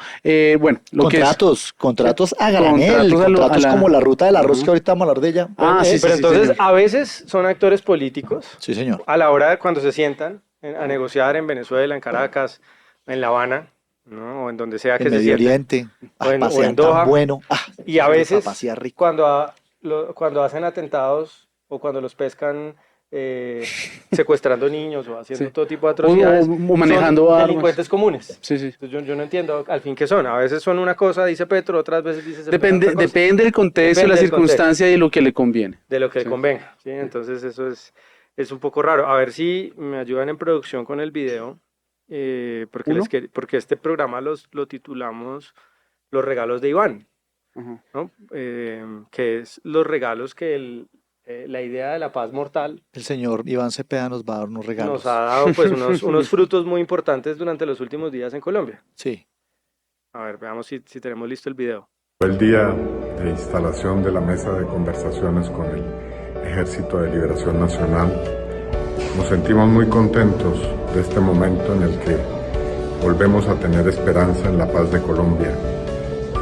Bueno, lo Contratos a granel, Contratos contratos como la ruta del arroz Ujú. que ahorita vamos a hablar de ella. Ah, sí, pero sí, entonces señor. a veces son actores políticos Sí, señor. a la hora de cuando se sientan a negociar en Venezuela, en Caracas, en La Habana, ¿no? O en donde sea que En se Medio sientan. Oriente. O en pasean Doha. tan bueno. Y a veces Papá hacía rico. cuando hacen atentados o cuando los pescan secuestrando niños o haciendo Sí. todo tipo de atrocidades, O manejando son armas. delincuentes comunes. Sí, sí. Entonces yo no entiendo al fin qué son. A veces son una cosa, dice Petro, otras veces dice Cepeda Depende, otra cosa. depende del contexto, Depende la del contexto. circunstancia y de lo que le conviene. De lo que le Sí. convenga, ¿sí? Entonces eso es un poco raro. A ver si me ayudan en producción con el video, porque, ¿Uno? porque este programa lo titulamos Los regalos de Iván, Ujú. ¿no? Que es los regalos que la idea de la paz mortal El señor Iván Cepeda nos va a dar unos regalos. nos ha dado pues unos frutos muy importantes durante los últimos días en Colombia. Sí. A ver, veamos si tenemos listo el video. Fue el día de instalación de la mesa de conversaciones con el Ejército de Liberación Nacional. Nos sentimos muy contentos de este momento en el que volvemos a tener esperanza en la paz de Colombia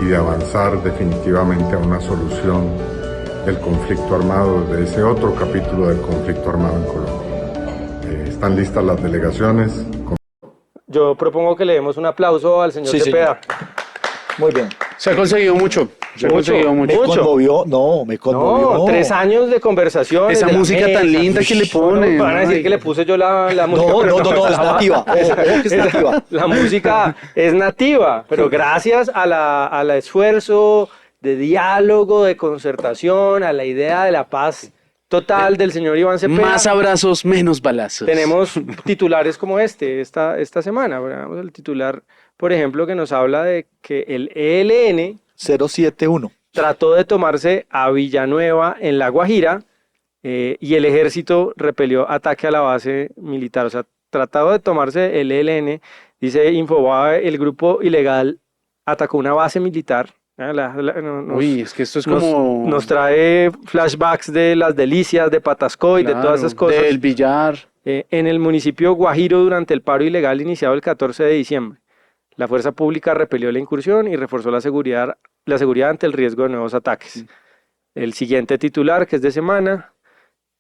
y de avanzar definitivamente a una solución del conflicto armado, de ese otro capítulo del conflicto armado en Colombia. Están listas las delegaciones. Yo propongo que le demos un aplauso al señor Sí, Cepeda. Muy bien. Se ha conseguido mucho. Se ha Mucho. conseguido Me mucho. Mucho. conmovió, no, me conmovió. No, 3 años de conversación. Esa música tan linda que le ponen. Van a decir Ay. que le puse yo la música. No, pero no, no, es nativa. Ojo, ojo que es nativa. La música es nativa, pero gracias al esfuerzo de diálogo, de concertación, a la idea de la paz total del señor Iván Cepeda. Más abrazos, menos balazos. Tenemos titulares como esta semana. Veamos el titular, por ejemplo, que nos habla de que el ELN 071. trató de tomarse a Villanueva en La Guajira y el ejército repelió ataque a la base militar. O sea, tratado de tomarse el ELN, dice Infobae, el grupo ilegal atacó una base militar. Uy, es que esto es nos- como... nos trae flashbacks de las delicias, de Patascoy, de todas esas cosas. Del billar. En el municipio Guajiro durante el paro ilegal iniciado el 14 de diciembre. La fuerza pública repelió la incursión y reforzó la seguridad ante el riesgo de nuevos ataques. El siguiente titular, que es de semana,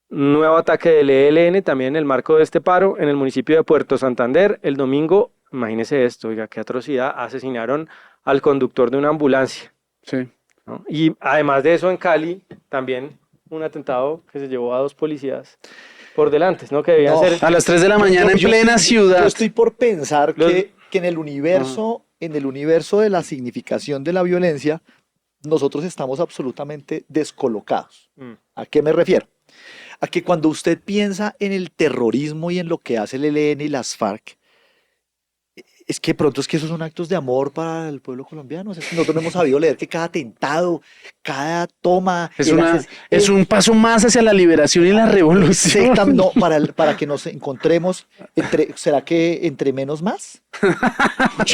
nuevo ataque del ELN también en el marco de este paro en el municipio de Puerto Santander. El domingo, imagínese esto, oiga, qué atrocidad, asesinaron al conductor de una ambulancia, Sí. ¿no? Y además de eso, en Cali, también un atentado que se llevó a 2 policías por delante, ¿no? Que debían No. ser... A las 3 de la mañana en plena Yo ciudad. estoy por pensar Los- que en el universo de la significación de la violencia, nosotros estamos absolutamente descolocados. Mm. ¿A qué me refiero? A que cuando usted piensa en el terrorismo y en lo que hace el ELN y las FARC, es que de pronto es que esos son actos de amor para el pueblo colombiano. O sea, es que nosotros no hemos sabido leer que cada atentado, cada toma... Es un paso más hacia la liberación y la revolución. No, para que nos encontremos, ¿será que entre menos más?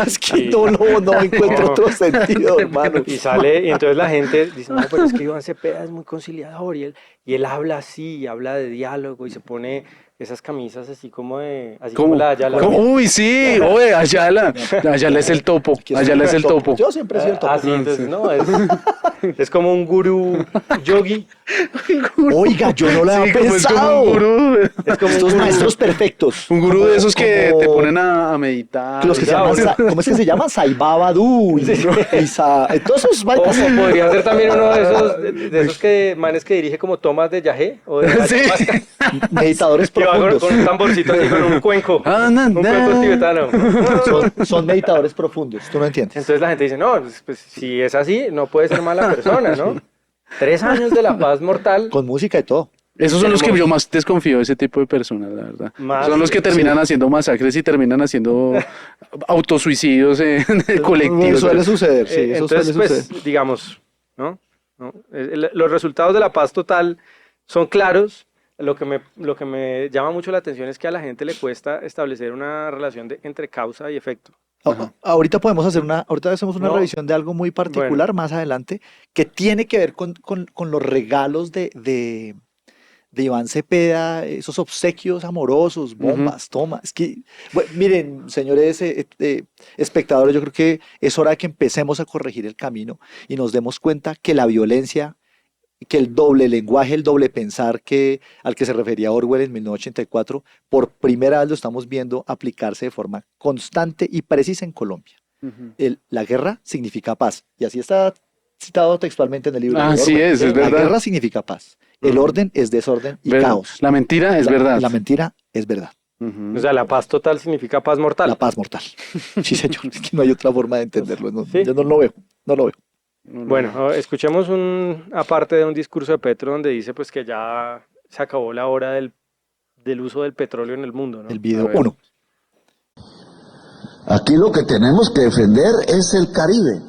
Es que no encuentro otro sentido, hermano. Y sale, y entonces la gente dice, no, pero es que Iván Cepeda es muy conciliador y él habla así, y habla de diálogo y se pone esas camisas así como ¿Cómo? la de Ayala. ¿Cómo? Uy, sí, oye, Ayala. Ayala es el topo. Que es Ayala es el topo. Yo siempre he sido el topo. Así, entonces, no, es como un gurú yogi. Oiga, yo no lo Sí, había como es como pensado. un gurú. Es como Estos un maestros perfectos. Un gurú de esos que Como- te ponen a meditar. Los que se Claro. llaman, ¿cómo es que se llaman? Saibabadú. Todos esos O vainas. podría ser también uno de esos, de esos que, manes que dirige como tomas de yagé o de Sí. ayahuasca, Meditadores que va profundos. con un tamborcito así, con un cuenco. Ah, na, Un cuenco na. tibetano. Son meditadores profundos. Tú no entiendes. Entonces la gente dice, no, pues si es así, no puede ser mala persona, ¿no? 3 años de la paz mortal. Con música y todo. Esos son los que Tenemos- yo más desconfío de ese tipo de personas, la verdad. Más- Son los que terminan haciendo masacres y terminan haciendo autosuicidios colectivos. Suele suceder, sí, eso Entonces, suele pues, suceder. digamos, ¿no? Los resultados de la paz total son claros. Lo que me llama mucho la atención es que a la gente le cuesta establecer una relación entre causa y efecto. Ahorita ahorita hacemos una No. revisión de algo muy particular más adelante que tiene que ver con los regalos de Iván Cepeda, esos obsequios amorosos, bombas, tomas. Es que, bueno, miren, señores espectadores, yo creo que es hora de que empecemos a corregir el camino y nos demos cuenta que la violencia, que el doble lenguaje, el doble pensar al que se refería Orwell en 1984, por primera vez lo estamos viendo aplicarse de forma constante y precisa en Colombia. La guerra significa paz, y así está citado textualmente en el libro. de Así Orwell. es La verdad. guerra significa paz. El orden es desorden y caos. La mentira es verdad. La mentira es verdad. O sea, la paz total significa paz mortal. La paz mortal. Sí, señor. Es que no hay otra forma de entenderlo. Sí. Yo no lo veo. No lo veo. Bueno, escuchemos aparte de un discurso de Petro donde dice pues que ya se acabó la hora del uso del petróleo en el mundo, ¿no? El video 1. Aquí lo que tenemos que defender es el Caribe.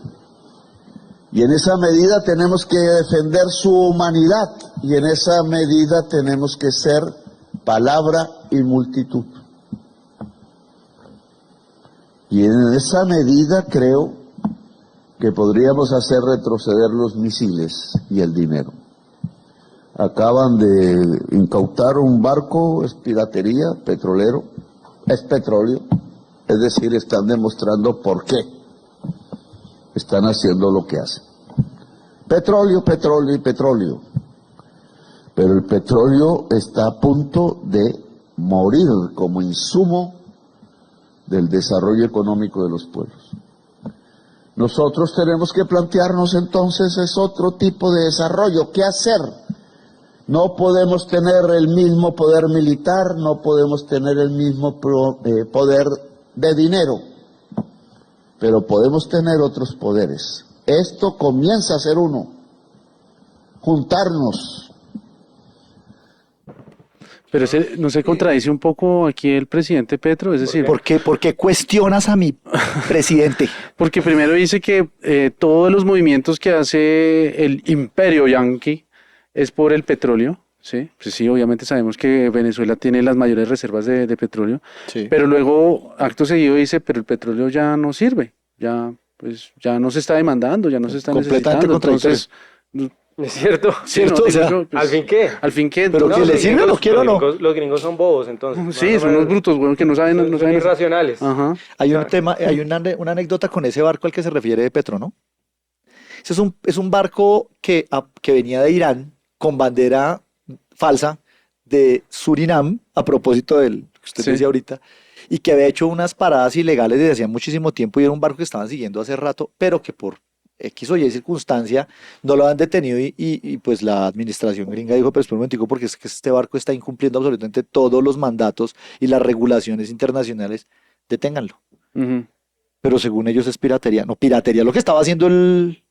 Y en esa medida tenemos que defender su humanidad. Y en esa medida tenemos que ser palabra y multitud. Y en esa medida creo que podríamos hacer retroceder los misiles y el dinero. Acaban de incautar un barco, es piratería, petrolero, es petróleo, es decir, están demostrando por qué están haciendo lo que hacen. Petróleo, petróleo y petróleo. Pero el petróleo está a punto de morir como insumo del desarrollo económico de los pueblos. Nosotros tenemos que plantearnos entonces es otro tipo de desarrollo. ¿Qué hacer? No podemos tener el mismo poder militar, no podemos tener el mismo poder de dinero, pero podemos tener otros poderes. Esto comienza a ser uno. Juntarnos. Pero ¿no se contradice un poco aquí el presidente Petro? Es decir, ¿Por qué cuestionas a mi presidente? porque primero dice que todos los movimientos que hace el imperio yanqui es por el petróleo, ¿sí? Pues sí, obviamente sabemos que Venezuela tiene las mayores reservas de petróleo, Sí. pero luego, acto seguido, dice, pero el petróleo ya no sirve, ya no se está demandando, ya no se está Completamente necesitando, entonces... ¿Es cierto? ¿Cierto? no, O sea, digo yo, pues, ¿Al fin qué? ¿Al fin qué? Pero No, que no, le los sirve, gringos- lo quiero o no. Los gringos son bobos, entonces. Sí, más o son unos menos, brutos, güey, que no saben... son No saben irracionales. Ajá. Hay un tema, hay una anécdota con ese barco al que se refiere de Petro, ¿no? Ese es un barco que venía de Irán con bandera falsa de Surinam, a propósito del que usted Sí. decía ahorita, y que había hecho unas paradas ilegales desde hacía muchísimo tiempo y era un barco que estaban siguiendo hace rato, pero que por X o Y circunstancia no lo han detenido y pues la administración gringa dijo, pero espera un momentico porque es que este barco está incumpliendo absolutamente todos los mandatos y las regulaciones internacionales, deténganlo. Ujú. Pero según ellos es piratería. No, piratería lo que estaba haciendo el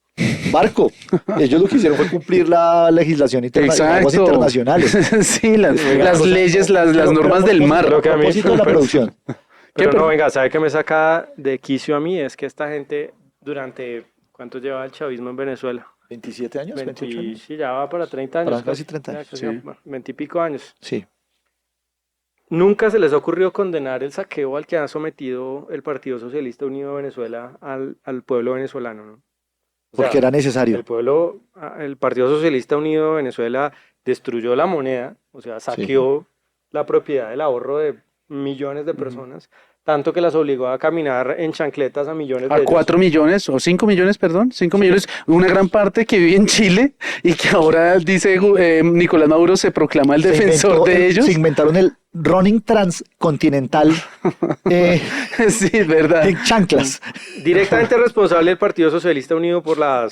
barco. Ellos lo que hicieron fue cumplir la legislación aguas internacionales. Sí, las Oiga, leyes, las pero normas del mar. Lo que a mí- propósito de la producción. Pero ¿Qué? no, venga, ¿sabe qué me saca de quicio a mí? Es que esta gente durante... ¿Cuánto lleva el chavismo en Venezuela? 27 años, 28 años. Sí, ya va para 30 años. Para casi 30 años, sí. 20 y pico años. Sí. Nunca se les ocurrió condenar el saqueo al que ha sometido el Partido Socialista Unido de Venezuela al pueblo venezolano, ¿no? O sea, Porque era necesario. el Partido Socialista Unido de Venezuela destruyó la moneda, o sea, saqueó la propiedad del ahorro de millones de personas, tanto que las obligó a caminar en chancletas a millones de A ellos. 4 millones, o 5 millones, perdón, 5 millones, una gran parte que vive en Chile y que ahora dice Nicolás Maduro se proclama el defensor de ellos. Se inventaron el running transcontinental Sí, es verdad. en chanclas. Directamente responsable del Partido Socialista Unido por la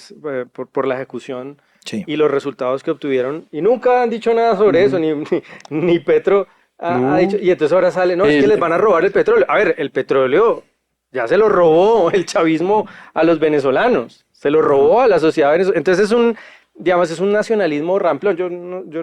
ejecución Sí. y los resultados que obtuvieron. Y nunca han dicho nada sobre eso, ni Petro ha dicho. Y entonces ahora sale, no, es que les van a robar el petróleo. A ver, el petróleo ya se lo robó el chavismo a los venezolanos, se lo robó a la sociedad venezolana. Entonces es un nacionalismo ramplón. Yo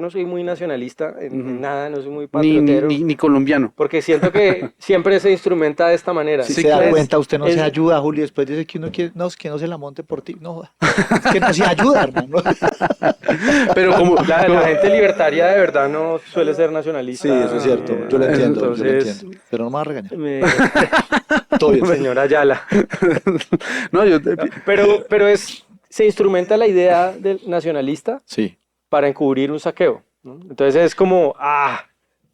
no soy muy nacionalista en nada, no soy muy patriotero. Ni colombiano. Porque siento que siempre se instrumenta de esta manera. Si Sí, se da claro. cuenta, usted no se ayuda, Julio. Después dice que uno quiere, no, es que no se la monte por ti. No, es que no se ayuda, hermano. Pero como La gente libertaria de verdad no suele ser nacionalista. Sí, eso es cierto. Yo lo entiendo, Entonces, Pero no me va a regañar. me- Todo bien. señora Ayala. no, yo Pero se instrumenta la idea del nacionalista Sí. para encubrir un saqueo, ¿no? Entonces es como,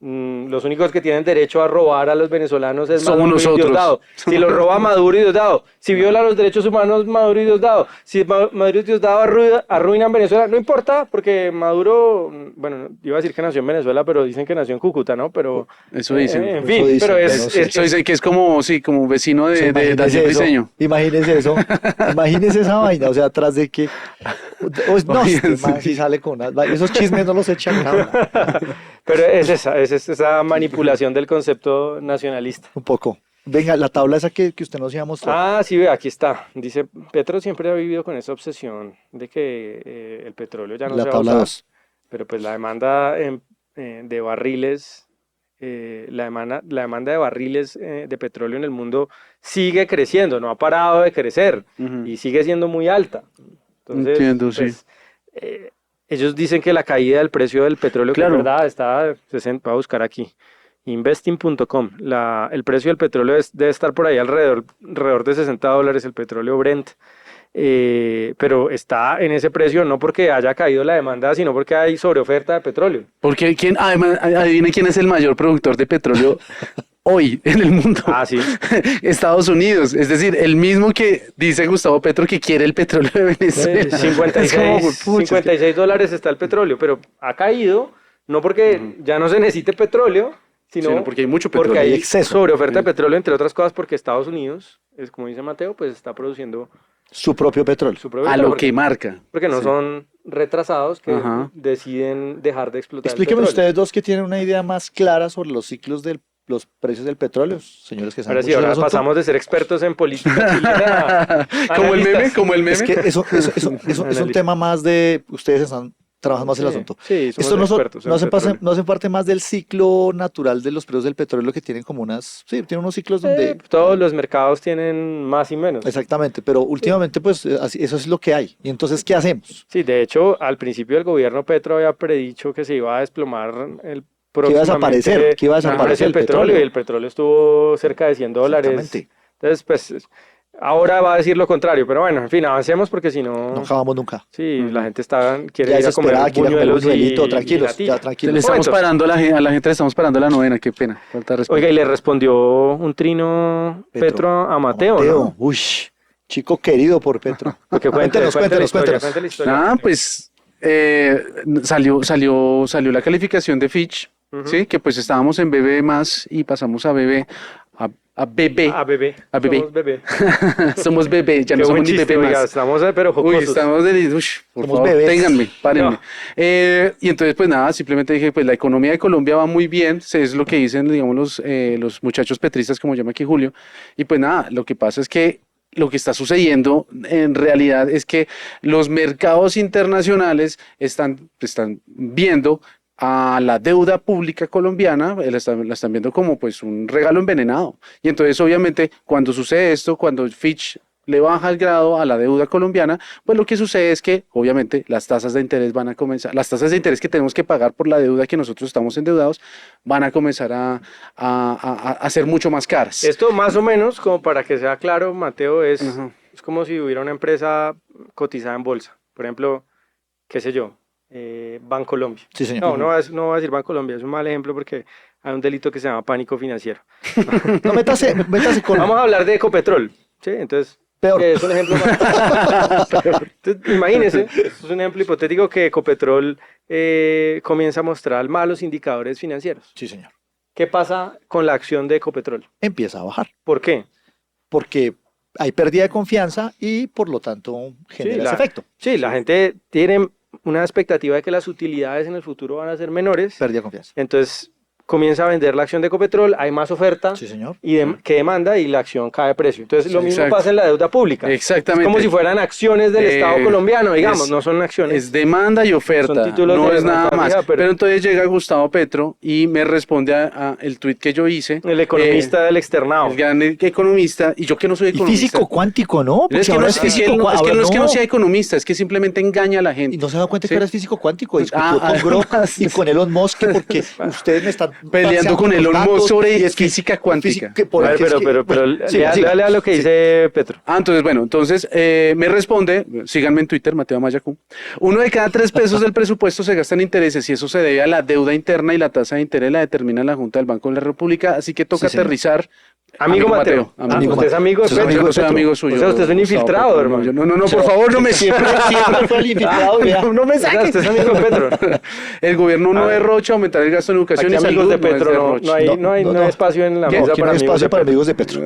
los únicos que tienen derecho a robar a los venezolanos es Somos Maduro y nosotros. Diosdado. Si los roba Maduro y Diosdado, si viola los derechos humanos Maduro y Diosdado, si Maduro y Diosdado arruinan Venezuela, no importa, porque Maduro, bueno, iba a decir que nació en Venezuela, pero dicen que nació en Cúcuta, ¿no? Pero Eso dicen. en Eso fin, dicen, pero pero es, sí. Eso dice que es como, sí, como vecino de Imagínese Daniel eso, Briseño. imagínese eso, imagínese esa vaina, o sea, atrás de que, no, este man sí sale con esos chismes no los echan nada, pero es esa manipulación del concepto nacionalista. un poco. Venga, la tabla esa que usted nos iba a mostrar. Ah, sí, ve, aquí está. Dice, Petro siempre ha vivido con esa obsesión de que el petróleo ya no La se va a tabla usar. 2. Pero pues la demanda de barriles, la demanda de barriles de petróleo en el mundo sigue creciendo, no ha parado de crecer Ujú. y sigue siendo muy alta. Entonces, Entiendo, sí. pues, ellos dicen que la caída del precio del petróleo, Claro. que es verdad, está, voy a buscar aquí, investing.com, el precio del petróleo debe estar por ahí alrededor de $60 el petróleo Brent. Pero está en ese precio no porque haya caído la demanda, sino porque hay sobreoferta de petróleo. Porque además, adivine quién es el mayor productor de petróleo hoy en el mundo. Ah, sí. Estados Unidos. Es decir, el mismo que dice Gustavo Petro que quiere el petróleo de Venezuela. Es como, pucha, $56 está el petróleo, pero ha caído no porque ya no se necesite petróleo, sino porque hay mucho porque petróleo. hay Hay exceso. sobreoferta de petróleo, entre otras cosas porque Estados Unidos, es como dice Mateo, pues está produciendo Su propio petróleo. su propio a petróleo lo que marca. porque no Sí. son retrasados que Ajá. deciden dejar de explotar el Explíquenme petróleo. ustedes dos que tienen una idea más clara sobre los ciclos de los precios del petróleo, señores que saben Ahora sí, mucho del ahora asunto. pasamos de ser expertos en política chilena a Como el meme, analistas. como el meme. Es que eso es un Analista. tema más de, ustedes están trabajando más el Sí, asunto. sí, somos Esto expertos en no hace petróleo. no hace parte más del ciclo natural de los precios del petróleo que tienen como tienen unos ciclos donde... Todos los mercados tienen más y menos. Exactamente, pero últimamente pues eso es lo que hay. Y entonces, ¿qué hacemos? Sí, de hecho, al principio el gobierno Petro había predicho que se iba a desplomar Que iba a desaparecer, que iba a el desaparecer el petróleo, petróleo. y el petróleo estuvo cerca de $100. Exactamente. Entonces, pues, ahora va a decir lo contrario, pero bueno, en fin, avancemos porque si no, No acabamos nunca. sí, la gente quiere Ya ir a comer desesperada, quiere comer buñuelos buñuelito, y tranquilos, natilla. ya Le tranquilos. estamos Momentos. parando a la gente le estamos parando la novena, qué pena. Falta respuesta. Oiga, y le respondió un trino Petro a Mateo, ¿no? Uy, chico querido por Petro. Porque Cuéntenos. cuente la historia. Ah, pues salió la calificación de Fitch, Ujú. ¿sí? Que pues estábamos en BB más y pasamos a BB, a BB. A bebé. A bebé. Somos bebé. Somos BB, ya Qué no buen somos ni chiste, BB oiga, más. estamos pero Uy, jocosos. estamos de... Uy, por Somos favor, bebés. ténganme, párenme. No. Y entonces, pues nada, simplemente dije, pues la economía de Colombia va muy bien, es lo que dicen, digamos, los muchachos petristas, como llama aquí Julio. Y pues nada, lo que pasa es que lo que está sucediendo en realidad es que los mercados internacionales están viendo a la deuda pública colombiana, la están viendo como pues un regalo envenenado. Y entonces obviamente cuando sucede esto, cuando Fitch le baja el grado a la deuda colombiana, pues lo que sucede es que obviamente las tasas de interés van a comenzar, las tasas de interés que tenemos que pagar por la deuda que nosotros estamos endeudados, van a comenzar a ser mucho más caras. Esto más o menos, como para que sea claro, Mateo, es Ajá. como si hubiera una empresa cotizada en bolsa. Por ejemplo, qué sé yo, Bancolombia. Sí, señor. No voy a decir Bancolombia, es un mal ejemplo porque hay un delito que se llama pánico financiero. No, métase con... Vamos a hablar de Ecopetrol, ¿sí? Entonces, Peor. es un ejemplo más... Entonces, imagínense, esto es un ejemplo hipotético que Ecopetrol comienza a mostrar malos indicadores financieros. Sí, señor. ¿Qué pasa con la acción de Ecopetrol? Empieza a bajar, ¿Por qué? porque hay pérdida de confianza y por lo tanto genera ese efecto. Sí, la gente tiene una expectativa de que las utilidades en el futuro van a ser menores. Pérdida de confianza. Entonces comienza a vender la acción de Ecopetrol, hay más oferta Sí, señor. y que demanda y la acción cae de precio. Entonces lo mismo Exacto. pasa en la deuda pública. Exactamente. Es como si fueran acciones del Estado colombiano, digamos, no son acciones. Es demanda y oferta, Son títulos no de es nada más. rentabilidad, Pero entonces llega Gustavo Petro y me responde a el tuit que yo hice. El economista del externado. El gran economista, y yo que no soy Y economista. físico cuántico, ¿no? Pero es Porque que ahora no es, es que él no- es que ahora no es que no sea economista, es que simplemente engaña a la gente. Y no se da cuenta Sí. que ahora es físico cuántico. Discutió Ah, con Grok además, y con Elon Musk porque ustedes me están Peleando con Elon Musk sobre física cuántica. A ver, pero dale a lo que dice Petro. Entonces, bueno, me responde, síganme en Twitter, Mateo Mayacú. 1 de cada 3 pesos del presupuesto se gasta en intereses y eso se debe a la deuda interna y la tasa de interés la determina la Junta del Banco de la República, así que toca aterrizar. Amigo Mateo. Usted es amigo de Petro. Yo no soy amigo suyo. O sea, usted es un infiltrado, hermano. No, por favor, no me siempre fue el infiltrado. No me saque. Usted es amigo de Petro. El gobierno no derrocha, aumentar el gasto en educación y salud. De Petro no hay espacio en la mesa para amigos de Petro.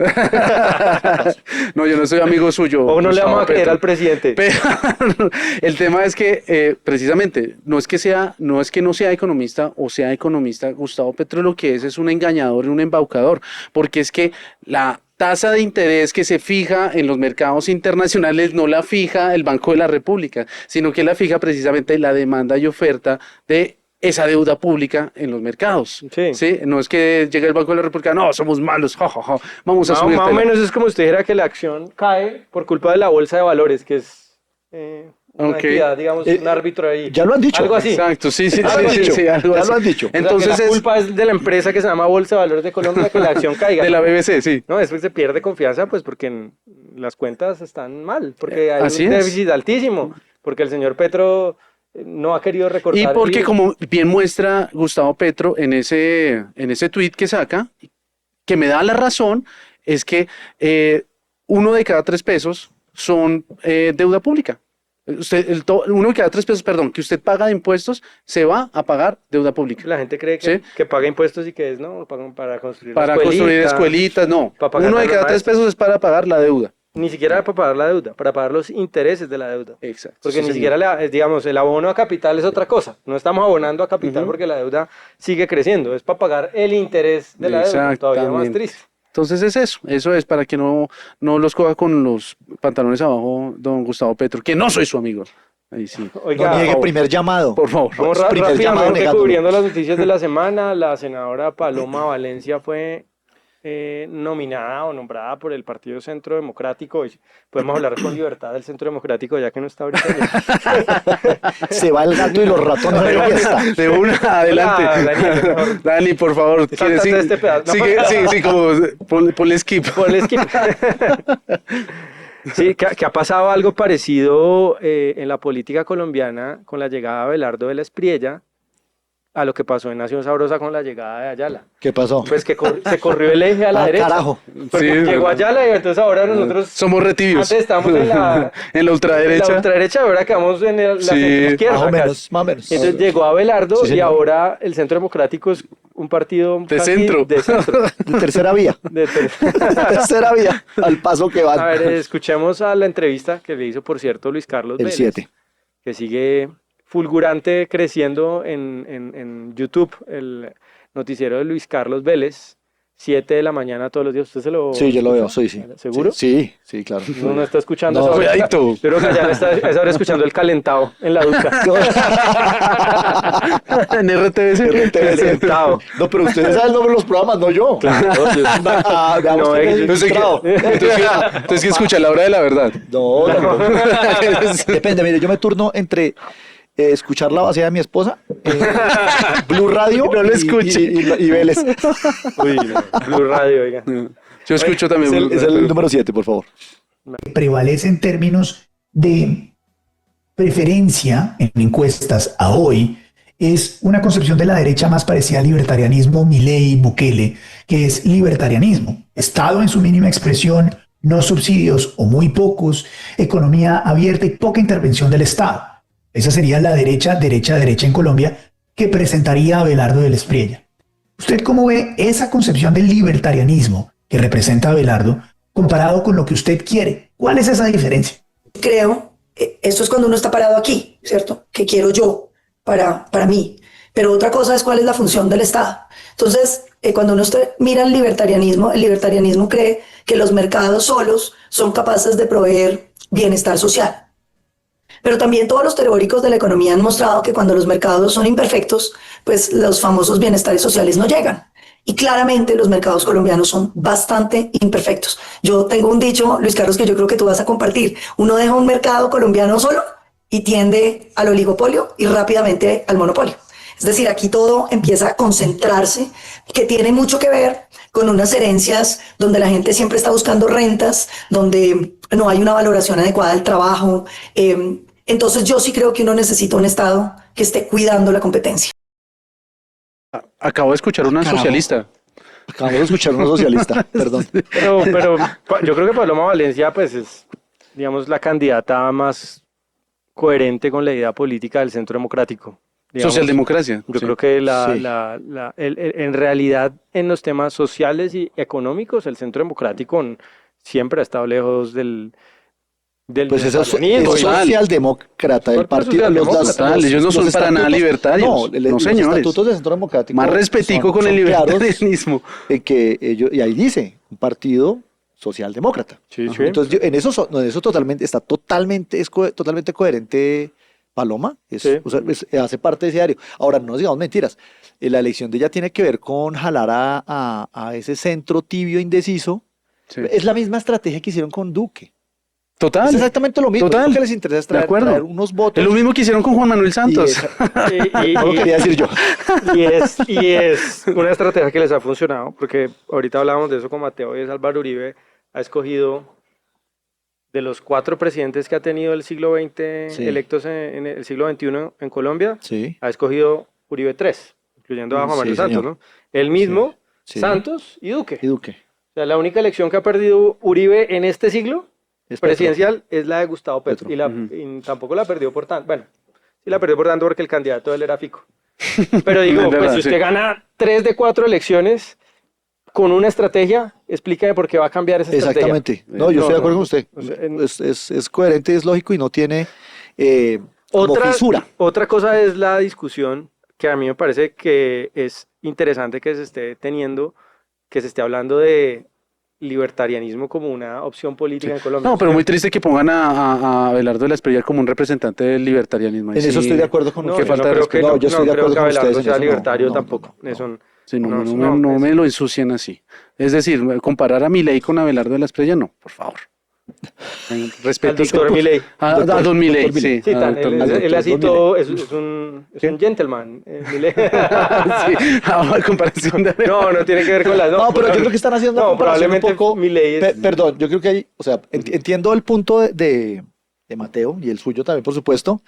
No, yo no soy amigo suyo. O no le vamos a creer al presidente. Pero el tema es que precisamente no es que no sea economista o sea economista. Gustavo Petro lo que es un engañador y un embaucador, porque es que la tasa de interés que se fija en los mercados internacionales no la fija el Banco de la República, sino que la fija precisamente la demanda y oferta de esa deuda pública en los mercados. Sí. No es que llegue el Banco de la República, no, somos malos, vamos a subir. Más o menos es como si usted dijera que la acción cae por culpa de la bolsa de valores, que es una entidad, digamos, un árbitro ahí. Ya lo han dicho. Algo así. Exacto, sí, algo ya lo han dicho. Entonces, la culpa es de la empresa que se llama Bolsa de Valores de Colombia que la acción caiga. De la BBC, sí. No, después se pierde confianza, pues porque las cuentas están mal, porque hay Así un es. déficit altísimo, porque el señor Petro no ha querido recortar. Y porque como bien muestra Gustavo Petro en ese tuit que saca, que me da la razón, es que 1 de cada 3 pesos son deuda pública. 1 de cada 3 pesos, perdón, que usted paga de impuestos, se va a pagar deuda pública. La gente cree que paga impuestos y que es, ¿no? Para construir escuelitas, no. 1 de cada 3 pesos es para pagar la deuda. Ni siquiera para pagar la deuda, para pagar los intereses de la deuda. Exacto. Porque ni siquiera, digamos, el abono a capital es otra cosa. No estamos abonando a capital porque la deuda sigue creciendo. Es para pagar el interés de la deuda. Todavía más triste. Entonces es eso es para que no los coja con los pantalones abajo don Gustavo Petro, que no soy su amigo. Ahí sí. Oiga, no niegue primer llamado. Por favor. Vamos rápidamente cubriendo las noticias de la semana. La senadora Paloma Valencia fue nominada o nombrada por el Partido Centro Democrático. Y podemos hablar con libertad del Centro Democrático ya que no está ahorita. Se va el gato y los ratones de la fiesta. De una, adelante. Dani, por favor. ¿Quieres decir? Este pedazo. Sí, como ponle skip. Ponle skip. Sí, que ha pasado algo parecido en la política colombiana con la llegada de Abelardo de la Espriella a lo que pasó en Nación Sabrosa con la llegada de Ayala. ¿Qué pasó? Pues que se corrió el eje a la derecha. Carajo. Sí, llegó Ayala y entonces ahora nosotros somos retibios. Antes estábamos en la ultraderecha. En la ultraderecha, ahora quedamos en la centroizquierda. Más o menos. Entonces llegó Abelardo y ahora el Centro Democrático es un partido de centro. De tercera vía. De tercera vía, al paso que van. A ver, escuchemos a la entrevista que le hizo, por cierto, Luis Carlos Vélez. El 7. Que sigue fulgurante creciendo en YouTube, el noticiero de Luis Carlos Vélez, 7 de la mañana todos los días. ¿Usted se lo Sí, yo lo veo, sí. ¿Seguro? Sí, claro. No está escuchando. No, cuidadito. Yo creo que ya está ahora escuchando el calentado en la ducha. En RTBC. Calentado. No, pero ustedes saben el nombre de los programas, no yo. Claro. Entonces, ¿qué escucha? La hora de la verdad. No. Depende, mire, yo me turno entre escuchar la base de mi esposa, Blue Radio no lo escuche. Y Vélez. Uy, no. Blue Radio, oiga. Yo escucho también. Es el número 7, por favor. Prevalece en términos de preferencia en encuestas a hoy es una concepción de la derecha más parecida al libertarianismo Milei Bukele, que es libertarianismo, Estado en su mínima expresión, no subsidios o muy pocos, economía abierta y poca intervención del Estado. Esa sería la derecha en Colombia que presentaría a Abelardo de la Espriella. ¿Usted cómo ve esa concepción del libertarianismo que representa a Abelardo comparado con lo que usted quiere? ¿Cuál es esa diferencia? Creo, esto es cuando uno está parado aquí, ¿cierto? ¿Qué quiero yo para mí? Pero otra cosa es cuál es la función del Estado. Entonces, cuando uno mira el libertarianismo cree que los mercados solos son capaces de proveer bienestar social. Pero también todos los teóricos de la economía han mostrado que cuando los mercados son imperfectos, pues los famosos bienestares sociales no llegan. Y claramente los mercados colombianos son bastante imperfectos. Yo tengo un dicho, Luis Carlos, que yo creo que tú vas a compartir. Uno deja un mercado colombiano solo y tiende al oligopolio y rápidamente al monopolio. Es decir, aquí todo empieza a concentrarse, que tiene mucho que ver con unas herencias donde la gente siempre está buscando rentas, donde no hay una valoración adecuada del trabajo. Entonces yo sí creo que uno necesita un Estado que esté cuidando la competencia. Acabo de escuchar una Carajo. socialista. Acabamos de escuchar a una socialista, perdón. Pero yo creo que Paloma Valencia, pues es, digamos, la candidata más coherente con la idea política del Centro Democrático. Digamos, Socialdemocracia. yo sí. creo que Sí. en realidad, en los temas sociales y económicos, el Centro Democrático siempre ha estado lejos del Pues eso es libertarianismo. socialdemócrata del Porque partido. Total, ellos no son para nada libertarios. No, No, los señores. estatutos del Centro Democrático Más respetico con el son claros libertarianismo. en que ellos, y ahí dice, un partido socialdemócrata. Sí, sí. Entonces, en eso, no, en eso totalmente, está totalmente, totalmente coherente Paloma, Sí. o sea, hace parte de ese diario. Ahora, no nos digamos mentiras, la elección de ella tiene que ver con jalar a ese centro tibio indeciso. Sí. Es la misma estrategia que hicieron con Duque. Total. Es exactamente lo mismo. Total. Lo que les interesa es De acuerdo. traer unos votos. Es lo mismo que hicieron con Juan Manuel Santos. No lo quería decir yo. Y es una estrategia que les ha funcionado, porque ahorita hablábamos de eso con Mateo, y es Álvaro Uribe ha escogido de los 4 presidentes que ha tenido el siglo XX Sí. electos en el siglo XXI en Colombia, Sí. ha escogido Uribe 3, incluyendo a Juan Sí, Manuel Santos, señor. ¿no? El mismo, Sí. Santos y Duque. Y Duque. O sea, la única elección que ha perdido Uribe en este siglo Es Petro. presidencial es la de Gustavo Petro. Petro. Y tampoco la perdió por tanto. Bueno, sí la perdió por tanto porque el candidato de él era Fico. Pero digo, Es verdad, pues si usted sí. gana 3 de 4 elecciones con una estrategia, explícame por qué va a cambiar esa estrategia. Exactamente. No, yo estoy de acuerdo con usted. O sea, Es coherente, es lógico y no tiene como fisura. Otra cosa es la discusión que a mí me parece que es interesante que se esté teniendo, que se esté hablando de libertarianismo como una opción política en Colombia. No, pero muy triste que pongan a Abelardo de la Espriella como un representante del libertarianismo. En eso estoy de acuerdo con No, usted. yo no creo que respeto. No, yo estoy de creo acuerdo que con Abelardo ustedes en sea eso, no, libertario no, tampoco. no. Eso no. Sí, no, No, no, no, no es- me lo ensucien así. Es decir, comparar a Milei con Abelardo de la Espriella, no, por favor. Respeto Al doctor Milei. a don Milei, doctor Milei. sí. Sí, a tan, doctor él, Milei. él así Don todo, es un gentleman. Milei. Sí, a comparación de No, no tiene que ver con las... No, pero yo creo que están haciendo una No, comparación un probablemente poco. Milei es... Perdón, yo creo que hay, o sea, entiendo el punto de Mateo y el suyo también, por supuesto,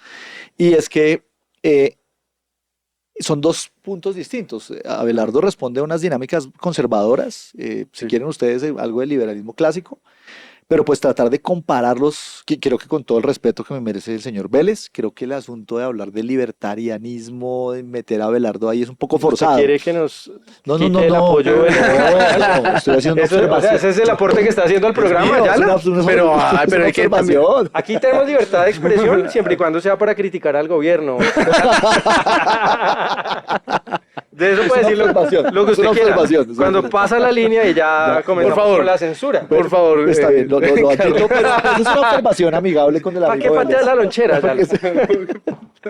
y es que son dos puntos distintos. Abelardo responde a unas dinámicas conservadoras, si Sí. quieren ustedes algo de liberalismo clásico, pero pues tratar de compararlos, creo que con todo el respeto que me merece el señor Vélez, creo que el asunto de hablar de libertarianismo, de meter a Abelardo ahí es un poco forzado. ¿Quiere que nos No, quite el apoyo? no, estoy haciendo una Eso, o sea, observación. ese es el aporte que está haciendo al programa, Mío, Ayala. es una Pero, es pero una hay que observación. Aquí tenemos libertad de expresión siempre y cuando sea para criticar al gobierno. De eso puede una decir observación, lo que es usted una quiera. observación, es una Cuando observación. pasa la línea y ya comenzamos favor. con la censura. Por favor. Está bien, lo admito, pero esa es una observación amigable con el ¿Para qué amigo pateas la Vélez. lonchera? Ayala?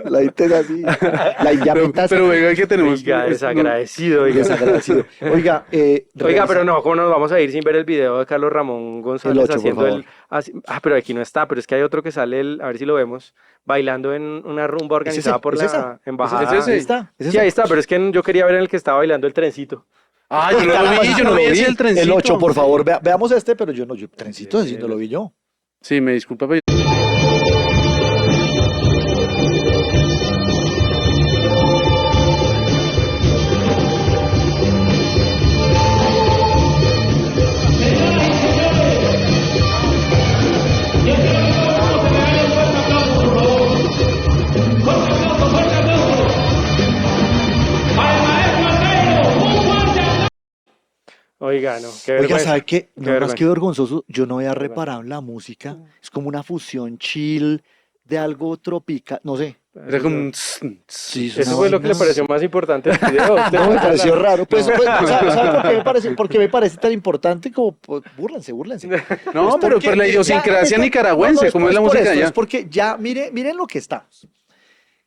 La intenta así, la llamita Pero venga, que tenemos. Oiga, desagradecido. Oiga. desagradecido. Oiga, Oiga, pero no, ¿cómo nos vamos a ir sin ver el video de Carlos Ramón González El 8, por haciendo favor. pero aquí no está, pero es que hay otro que sale, a ver si lo vemos, bailando en una rumba organizada por ¿Es la esa? embajada. ¿Es ese? Ahí está, Sí, ahí está, pero es que yo quería ver en el que estaba bailando el trencito. Ah, yo no lo vi, yo no vi ese el trencito. El 8, por favor, veamos este, pero yo trencito, así no lo vi yo. Sí, me disculpa, pero Oiga, no, qué Oiga, vergüenza. ¿sabe qué? No, más vergüenza. que vergonzoso, yo no había reparado en la música. Es como una fusión chill de algo tropical, no sé. era como un... Sí, Eso fue lo que le pareció más importante del video. Usted No, me está pareció hablando- raro. Pues, ¿sabe por qué me parece tan importante? Como, pues, búrlense. No, Es pero porque por la ya idiosincrasia esto- nicaragüense, no, ¿cómo es la por música esto, allá? Es porque ya, miren lo que estamos.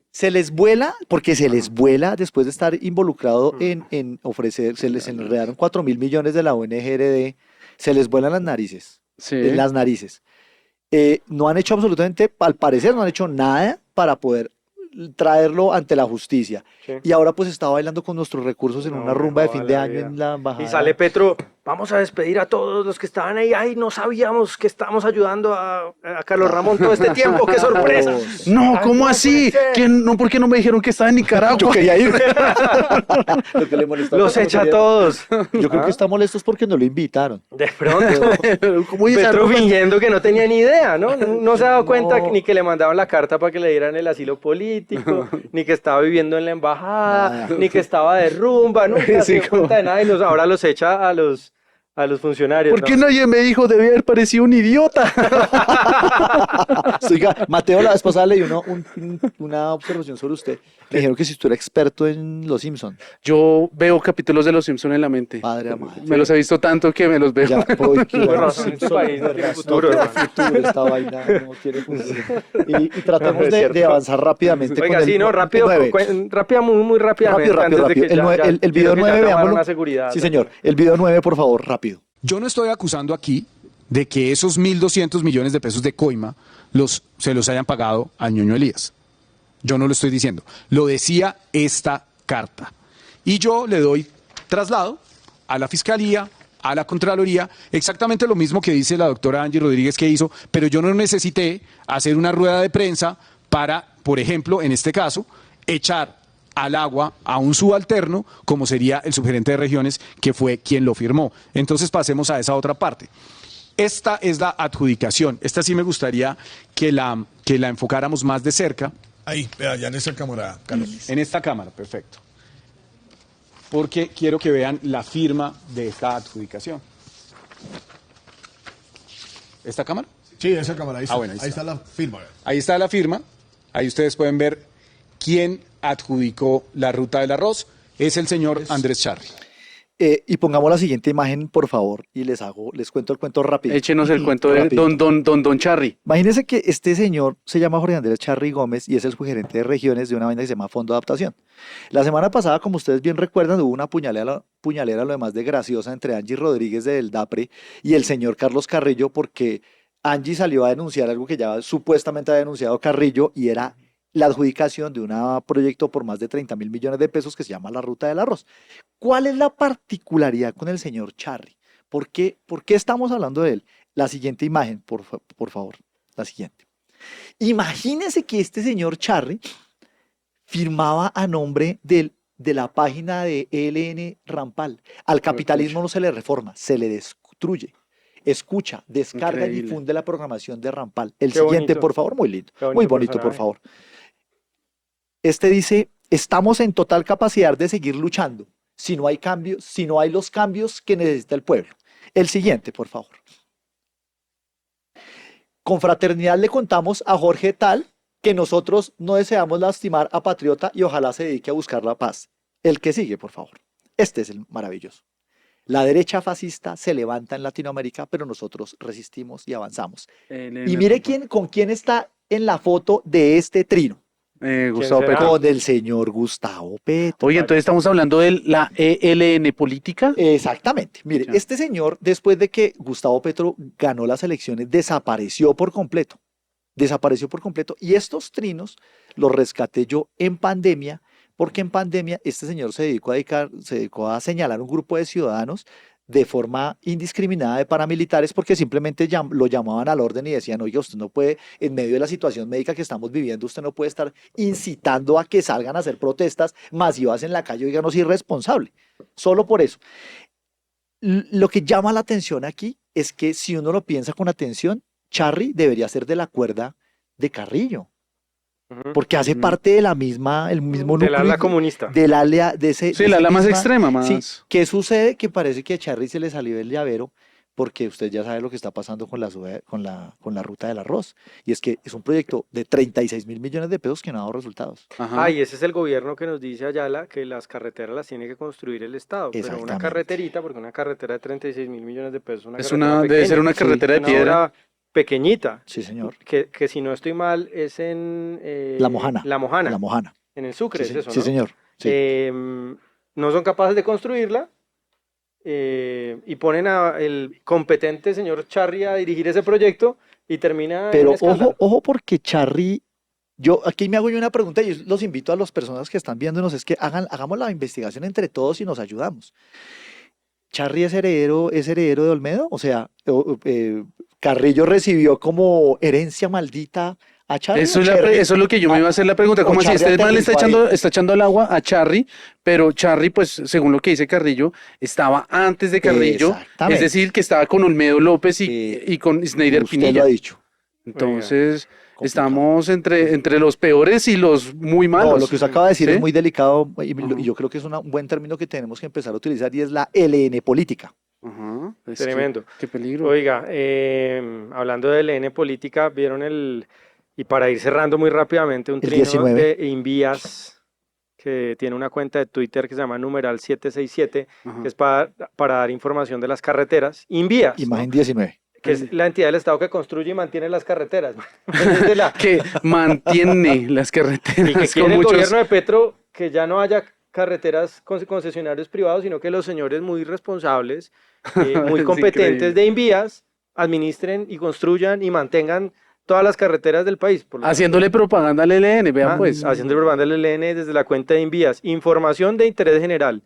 Se les vuela, porque se les vuela después de estar involucrado en ofrecer, se les enredaron 4.000 millones de la ONG-RD, se les vuelan las narices. Sí. Las narices. No han hecho absolutamente, al parecer no han hecho nada para poder traerlo ante la justicia. Sí. Y ahora pues está bailando con nuestros recursos en No, una rumba de joda fin de la año vida. en la embajada. Y sale Petro, vamos a despedir a todos los que estaban ahí. Ay, no sabíamos que estábamos ayudando a Carlos Ramón todo este tiempo. ¡Qué sorpresa! No, Ay, ¿cómo no así? puede ser. ¿Quién? No, ¿por qué no me dijeron que estaba en Nicaragua? Yo quería ir. Lo que le molestó Los fue que no echa a quería- todos. Yo creo ¿Ah? que está molesto es porque no lo invitaron. De pronto. ¿Cómo dice Petro arroba? fingiendo que no tenía ni idea, ¿no? No se ha dado cuenta No. ni que le mandaban la carta para que le dieran el asilo político, ni que estaba viviendo en la embajada, Nada. ni que estaba de rumba, nunca se Sí, dio cuenta de nada y ahora los echa a los funcionarios. ¿Por qué ¿no? nadie me dijo? Debía haber parecido un idiota. Oiga, Mateo, la vez pasada leí una observación sobre usted. Me dijeron que si usted era experto en Los Simpson. Yo veo capítulos de Los Simpson en la mente. Padre amado. Me los he visto tanto que me los veo. Ya, pues, que Por Los razón, este Simpson, país no tiene no futuro, tiene hermano. futuro, esta vaina no tiene futuro. Y tratemos Es de cierto. avanzar rápidamente Oiga, con el sí, no, rápido, nueve. rápida, muy rápidamente. Rápido. antes de que El quiero video que 9, tomaran veámoslo. una seguridad. Sí, señor. El video 9, por favor, rápido. Yo no estoy acusando aquí de que esos 1.200 millones de pesos de coima se los hayan pagado al ñoño Elías. Yo no lo estoy diciendo. Lo decía esta carta. Y yo le doy traslado a la Fiscalía, a la Contraloría, exactamente lo mismo que dice la doctora Angie Rodríguez que hizo, pero yo no necesité hacer una rueda de prensa para, por ejemplo, en este caso, echar al agua a un subalterno, como sería el subgerente de regiones, que fue quien lo firmó. Entonces pasemos a esa otra parte. Esta es la adjudicación. Esta sí me gustaría que la enfocáramos más de cerca. Ahí, vea, ya en esa cámara, Carlos. En esta cámara, perfecto. Porque quiero que vean la firma de esta adjudicación. ¿Esta cámara? Sí, esa cámara, ahí está, bueno, ahí está la firma. Ahí está la firma. Ahí ustedes pueden ver quién adjudicó la ruta del arroz. Es el señor Andrés Charri. Y pongamos la siguiente imagen, por favor, y les cuento el cuento rápido. Échenos el cuento de Rapidito. Don Charri. Imagínense que este señor se llama Jorge Andrés Charri Gómez y es el subgerente de regiones de una vaina que se llama Fondo de Adaptación. La semana pasada, como ustedes bien recuerdan, hubo una puñalera lo demás de graciosa entre Angie Rodríguez del DAPRE y el señor Carlos Carrillo, porque Angie salió a denunciar algo que ya supuestamente había denunciado Carrillo y era la adjudicación de un proyecto por más de 30.000 millones de pesos que se llama la Ruta del Arroz. ¿Cuál es la particularidad con el señor Charri? ¿Por qué estamos hablando de él? La siguiente imagen, por favor, la siguiente. Imagínense que este señor Charri firmaba a nombre de la página de ELN Rampal. Al capitalismo no se le reforma, se le destruye. Escucha, descarga y Increíble. difunde la programación de Rampal. El Qué siguiente, bonito. por favor, muy lindo. Qué Muy bonito, por personaje. favor. Este dice, estamos en total capacidad de seguir luchando si no hay cambios, si no hay los cambios que necesita el pueblo. El siguiente, por favor. Con fraternidad le contamos a Jorge Tal que nosotros no deseamos lastimar a Patriota y ojalá se dedique a buscar la paz. El que sigue, por favor. Este es el maravilloso. La derecha fascista se levanta en Latinoamérica, pero nosotros resistimos y avanzamos. Y mire con quién está en la foto de este trino. Gustavo será? Petro. Con el señor Gustavo Petro. Oye, entonces estamos hablando de la ELN política. Exactamente. Mire, Ya. este señor, después de que Gustavo Petro ganó las elecciones, desapareció por completo. Desapareció por completo. Y estos trinos los rescaté yo en pandemia, porque en pandemia este señor se dedicó a señalar un grupo de ciudadanos de forma indiscriminada de paramilitares porque simplemente lo llamaban al orden y decían, oiga, usted no puede, en medio de la situación médica que estamos viviendo, usted no puede estar incitando a que salgan a hacer protestas masivas en la calle, oiga, no es irresponsable. Solo por eso. Lo que llama la atención aquí es que si uno lo piensa con atención, Charri debería ser de la cuerda de Carrillo, Ujú. porque hace parte de el mismo Del núcleo ala comunista. del ala de ese. Sí, de la ese ala más misma- extrema, más. Sí, ¿qué sucede? Que parece que a Charri se le salió el llavero porque usted ya sabe lo que está pasando con la ruta del arroz. Y es que es un proyecto de 36.000 millones de pesos que no ha dado resultados. Ajá. Y ese es el gobierno que nos dice Ayala que las carreteras las tiene que construir el Estado. Pero una Exactamente. carreterita, porque una carretera de 36.000 millones de pesos Es carretera debe pequeña, ser una Sí, carretera de una piedra. obra pequeñita, Sí, señor. que si no estoy mal es en La Mojana. La Mojana, La Mojana. en el Sucre, Sí, es eso, sí, ¿no? señor. Sí. No son capaces de construirla y ponen al competente señor Charri a dirigir ese proyecto y termina en Pero escándalo. ojo porque Charri Aquí me hago yo una pregunta y los invito a las personas que están viéndonos, es que hagamos la investigación entre todos y nos ayudamos. ¿Charry es heredero de Olmedo? O sea, ¿Carrillo recibió como herencia maldita a Charry? Eso es lo que yo me iba a hacer la pregunta, como si este man le está echando el agua a Charry, pero Charry, pues según lo que dice Carrillo, estaba antes de Carrillo, es decir, que estaba con Olmedo López y con Snyder Pinilla. Usted lo ha dicho. Entonces, estamos entre los peores y los muy malos. No, lo que usted acaba de decir ¿Sí? es muy delicado y yo creo que es un buen término que tenemos que empezar a utilizar y es la LN política. Tremendo. Qué peligro. Oiga, hablando de LN política, vieron y para ir cerrando muy rápidamente, un El trino 19. de Invías, que tiene una cuenta de Twitter que se llama numeral 767, que es para dar información de las carreteras. Invías, Imagen 19. que es la entidad del Estado que construye y mantiene las carreteras. Que mantiene las carreteras. Y que quiere el gobierno de Petro que ya no haya carreteras con concesionarios privados, sino que los señores muy responsables, muy competentes de Invías, administren y construyan y mantengan todas las carreteras del país. Haciéndole propaganda al ELN, vean pues. Haciéndole propaganda al ELN desde la cuenta de Invías. Información de interés general.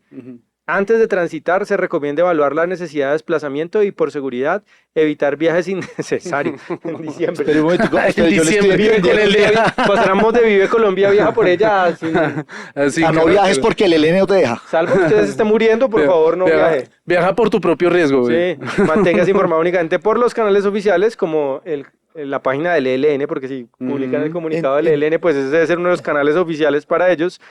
Antes de transitar, se recomienda evaluar la necesidad de desplazamiento y, por seguridad, evitar viajes innecesarios en diciembre. Pero un momentico, yo le estoy Vive Colombia, pasamos de Vive Colombia, viaja por ella. A no viajes porque el LN no te deja. Salvo que usted se esté muriendo, por favor, no viaje. Viaja por tu propio riesgo. Sí, manténgase informado únicamente por los canales oficiales, como la página del ELN, porque si publican el comunicado del ELN, pues ese debe ser uno de los canales oficiales para ellos.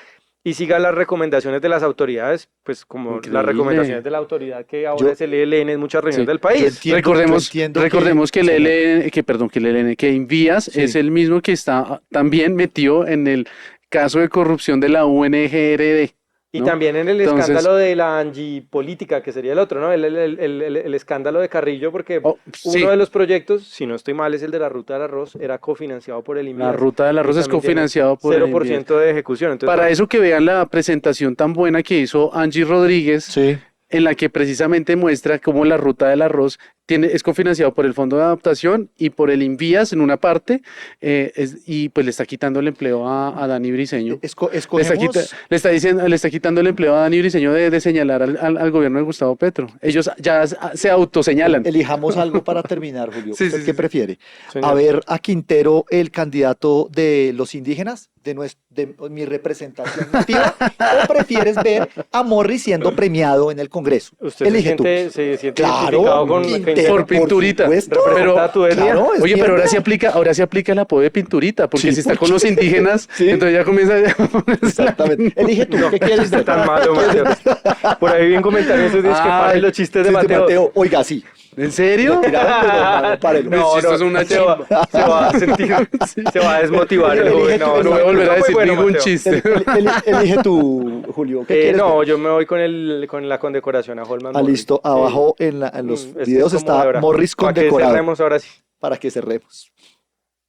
Y siga las recomendaciones de las autoridades, pues como las recomendaciones de la autoridad que ahora es el ELN en muchas regiones del país. Recordemos que el ELN, que Invías es el mismo que está también metido en el caso de corrupción de la UNGRD. Y ¿no? también en el Entonces, escándalo de la Angipolítica, que sería el otro, ¿no? El escándalo de Carrillo, porque uno de los proyectos, si no estoy mal, es el de la Ruta del Arroz, era cofinanciado por el Invías. La Ruta del Arroz es cofinanciado por el 0% de ejecución. Entonces, para eso que vean la presentación tan buena que hizo Angie Rodríguez, en la que precisamente muestra cómo la Ruta del Arroz es cofinanciado por el Fondo de Adaptación y por el Invías en una parte, y pues le está quitando el empleo a Dani Briceño. Le está quitando el empleo a Dani Briceño de señalar al gobierno de Gustavo Petro. Ellos ya se autoseñalan. Elijamos algo para terminar, Julio. Sí, ¿Usted sí, qué sí. prefiere? Señor. ¿A ver a Quintero, el candidato de los indígenas, de mi representación nativa, o prefieres ver a Morris siendo premiado en el Congreso? Usted Elige tú. se siente Claro, identificado con Quintero, por pinturita. supuesto. Pero, Representa tu etnia. claro, es oye, pero miembro. ahora se aplica el apodo de pinturita, porque Sí, si está ¿por con qué? los indígenas, Sí. entonces ya comienza Exactamente. Elige tú, ¿qué quieres Está ver? tan malo, Mateo. Por ahí vi un comentario esos días que Ay, paren los chistes de Chiste, Mateo. Oiga, sí. ¿En serio? Párelo. No, Esto es una se va a sentir, se va a desmotivar el joven. Elige tú, No voy a volver a muy decir bueno, ningún Mateo. chiste. Elige tú, Julio. ¿Qué quieres No, ver? yo me voy con la condecoración a Holman Ah, Morris. listo. Abajo en los Es videos como está ahora. Morris Para que condecorado. cerremos ahora sí. Para que cerremos.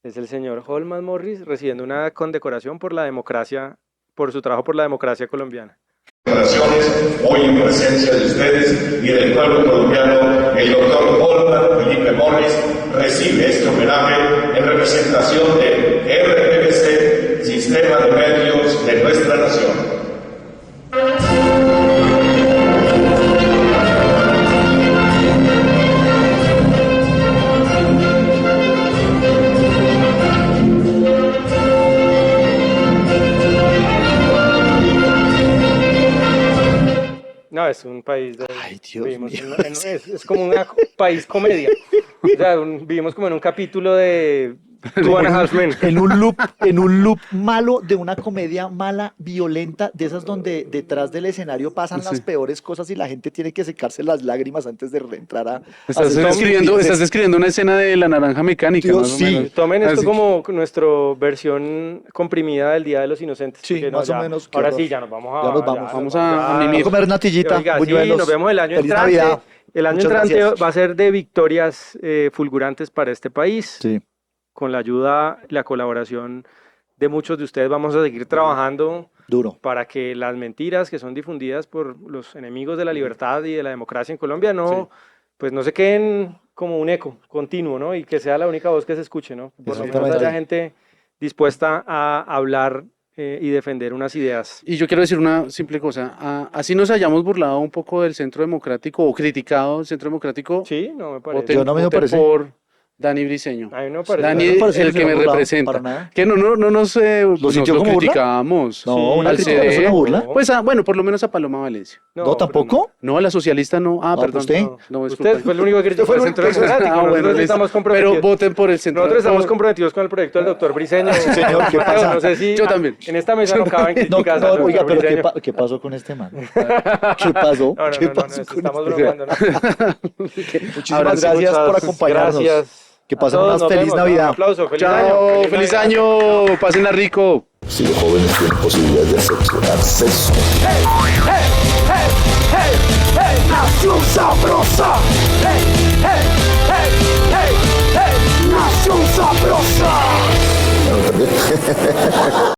Es el señor Holman Morris recibiendo una condecoración por la democracia, por su trabajo por la democracia colombiana. Hoy en presencia de ustedes y del pueblo colombiano, el doctor Holman Felipe Morris recibe este homenaje en representación del RPBC, Sistema de Medios de nuestra nación. No, es un país de... Ay, Dios vivimos mío. es como un país comedia. O sea, vivimos como en un capítulo de Two and a Half Men. En un loop malo de una comedia mala, violenta, de esas donde detrás del escenario pasan las peores cosas y la gente tiene que secarse las lágrimas antes de reentrar a Estás hacer describiendo una escena de La Naranja Mecánica. Dios, más o sí. menos. Tomen esto Así. como nuestra versión comprimida del Día de los Inocentes. Sí, porque más o menos, qué Ahora horror. sí, ya nos vamos a... Ya nos vamos. Vamos a a mimir. comer natillita, Oiga, sí, buñuelos. nos vemos el año Feliz entrante. Navidad. El año Muchas entrante gracias. va a ser de victorias fulgurantes para este país. Sí. Con la ayuda y la colaboración de muchos de ustedes vamos a seguir trabajando Duro. para que las mentiras que son difundidas por los enemigos de la libertad y de la democracia en Colombia pues no se queden como un eco continuo, ¿no? Y que sea la única voz que se escuche, ¿no? Por lo menos Exactamente. haya gente dispuesta a hablar y defender unas ideas. Y yo quiero decir una simple cosa, así nos hayamos burlado un poco del Centro Democrático o criticado el Centro Democrático, sí, no me parece. Yo no me voten parece. por Dani Briseño. A mí no me parece. Dani No me parece el que que se me haya burlado, representa. para nada. Que no nos sintió como burla? criticamos. No, Sí, una al crítica no es CD. una burla. Pues bueno, por lo menos a Paloma Valencia. No, tampoco. No, a la socialista no. Ah, Ah, perdón. ¿usted? No, disculpa. Usted fue el único que criticó fue el el Centro único que- Democrático. Ah, bueno, Nosotros listo. estamos comprometidos. Pero voten por el Centro. Nosotros estamos comprometidos con el proyecto del doctor Briseño. Señor, ¿qué pasa? No sé si Yo también. en esta mesa no caben No, críticas. no, al oiga, doctor pero Briseño. ¿qué pasó con este man? ¿Qué pasó? No, ¿Qué no, pasó con estamos este man? bromeando. ¿no? Muchísimas Abrazo, gracias por muchas acompañarnos. gracias. Que A pasen todos, una nos feliz vemos, ¿no? Navidad. Un aplauso, feliz Chao, año. feliz Navidad. año. Pásenla rico. Si los jóvenes tienen posibilidades de seleccionar sexo. Hey, hey, hey, hey, hey, nación sabrosa. Hey, hey, hey, hey, hey, nación sabrosa. ¿No?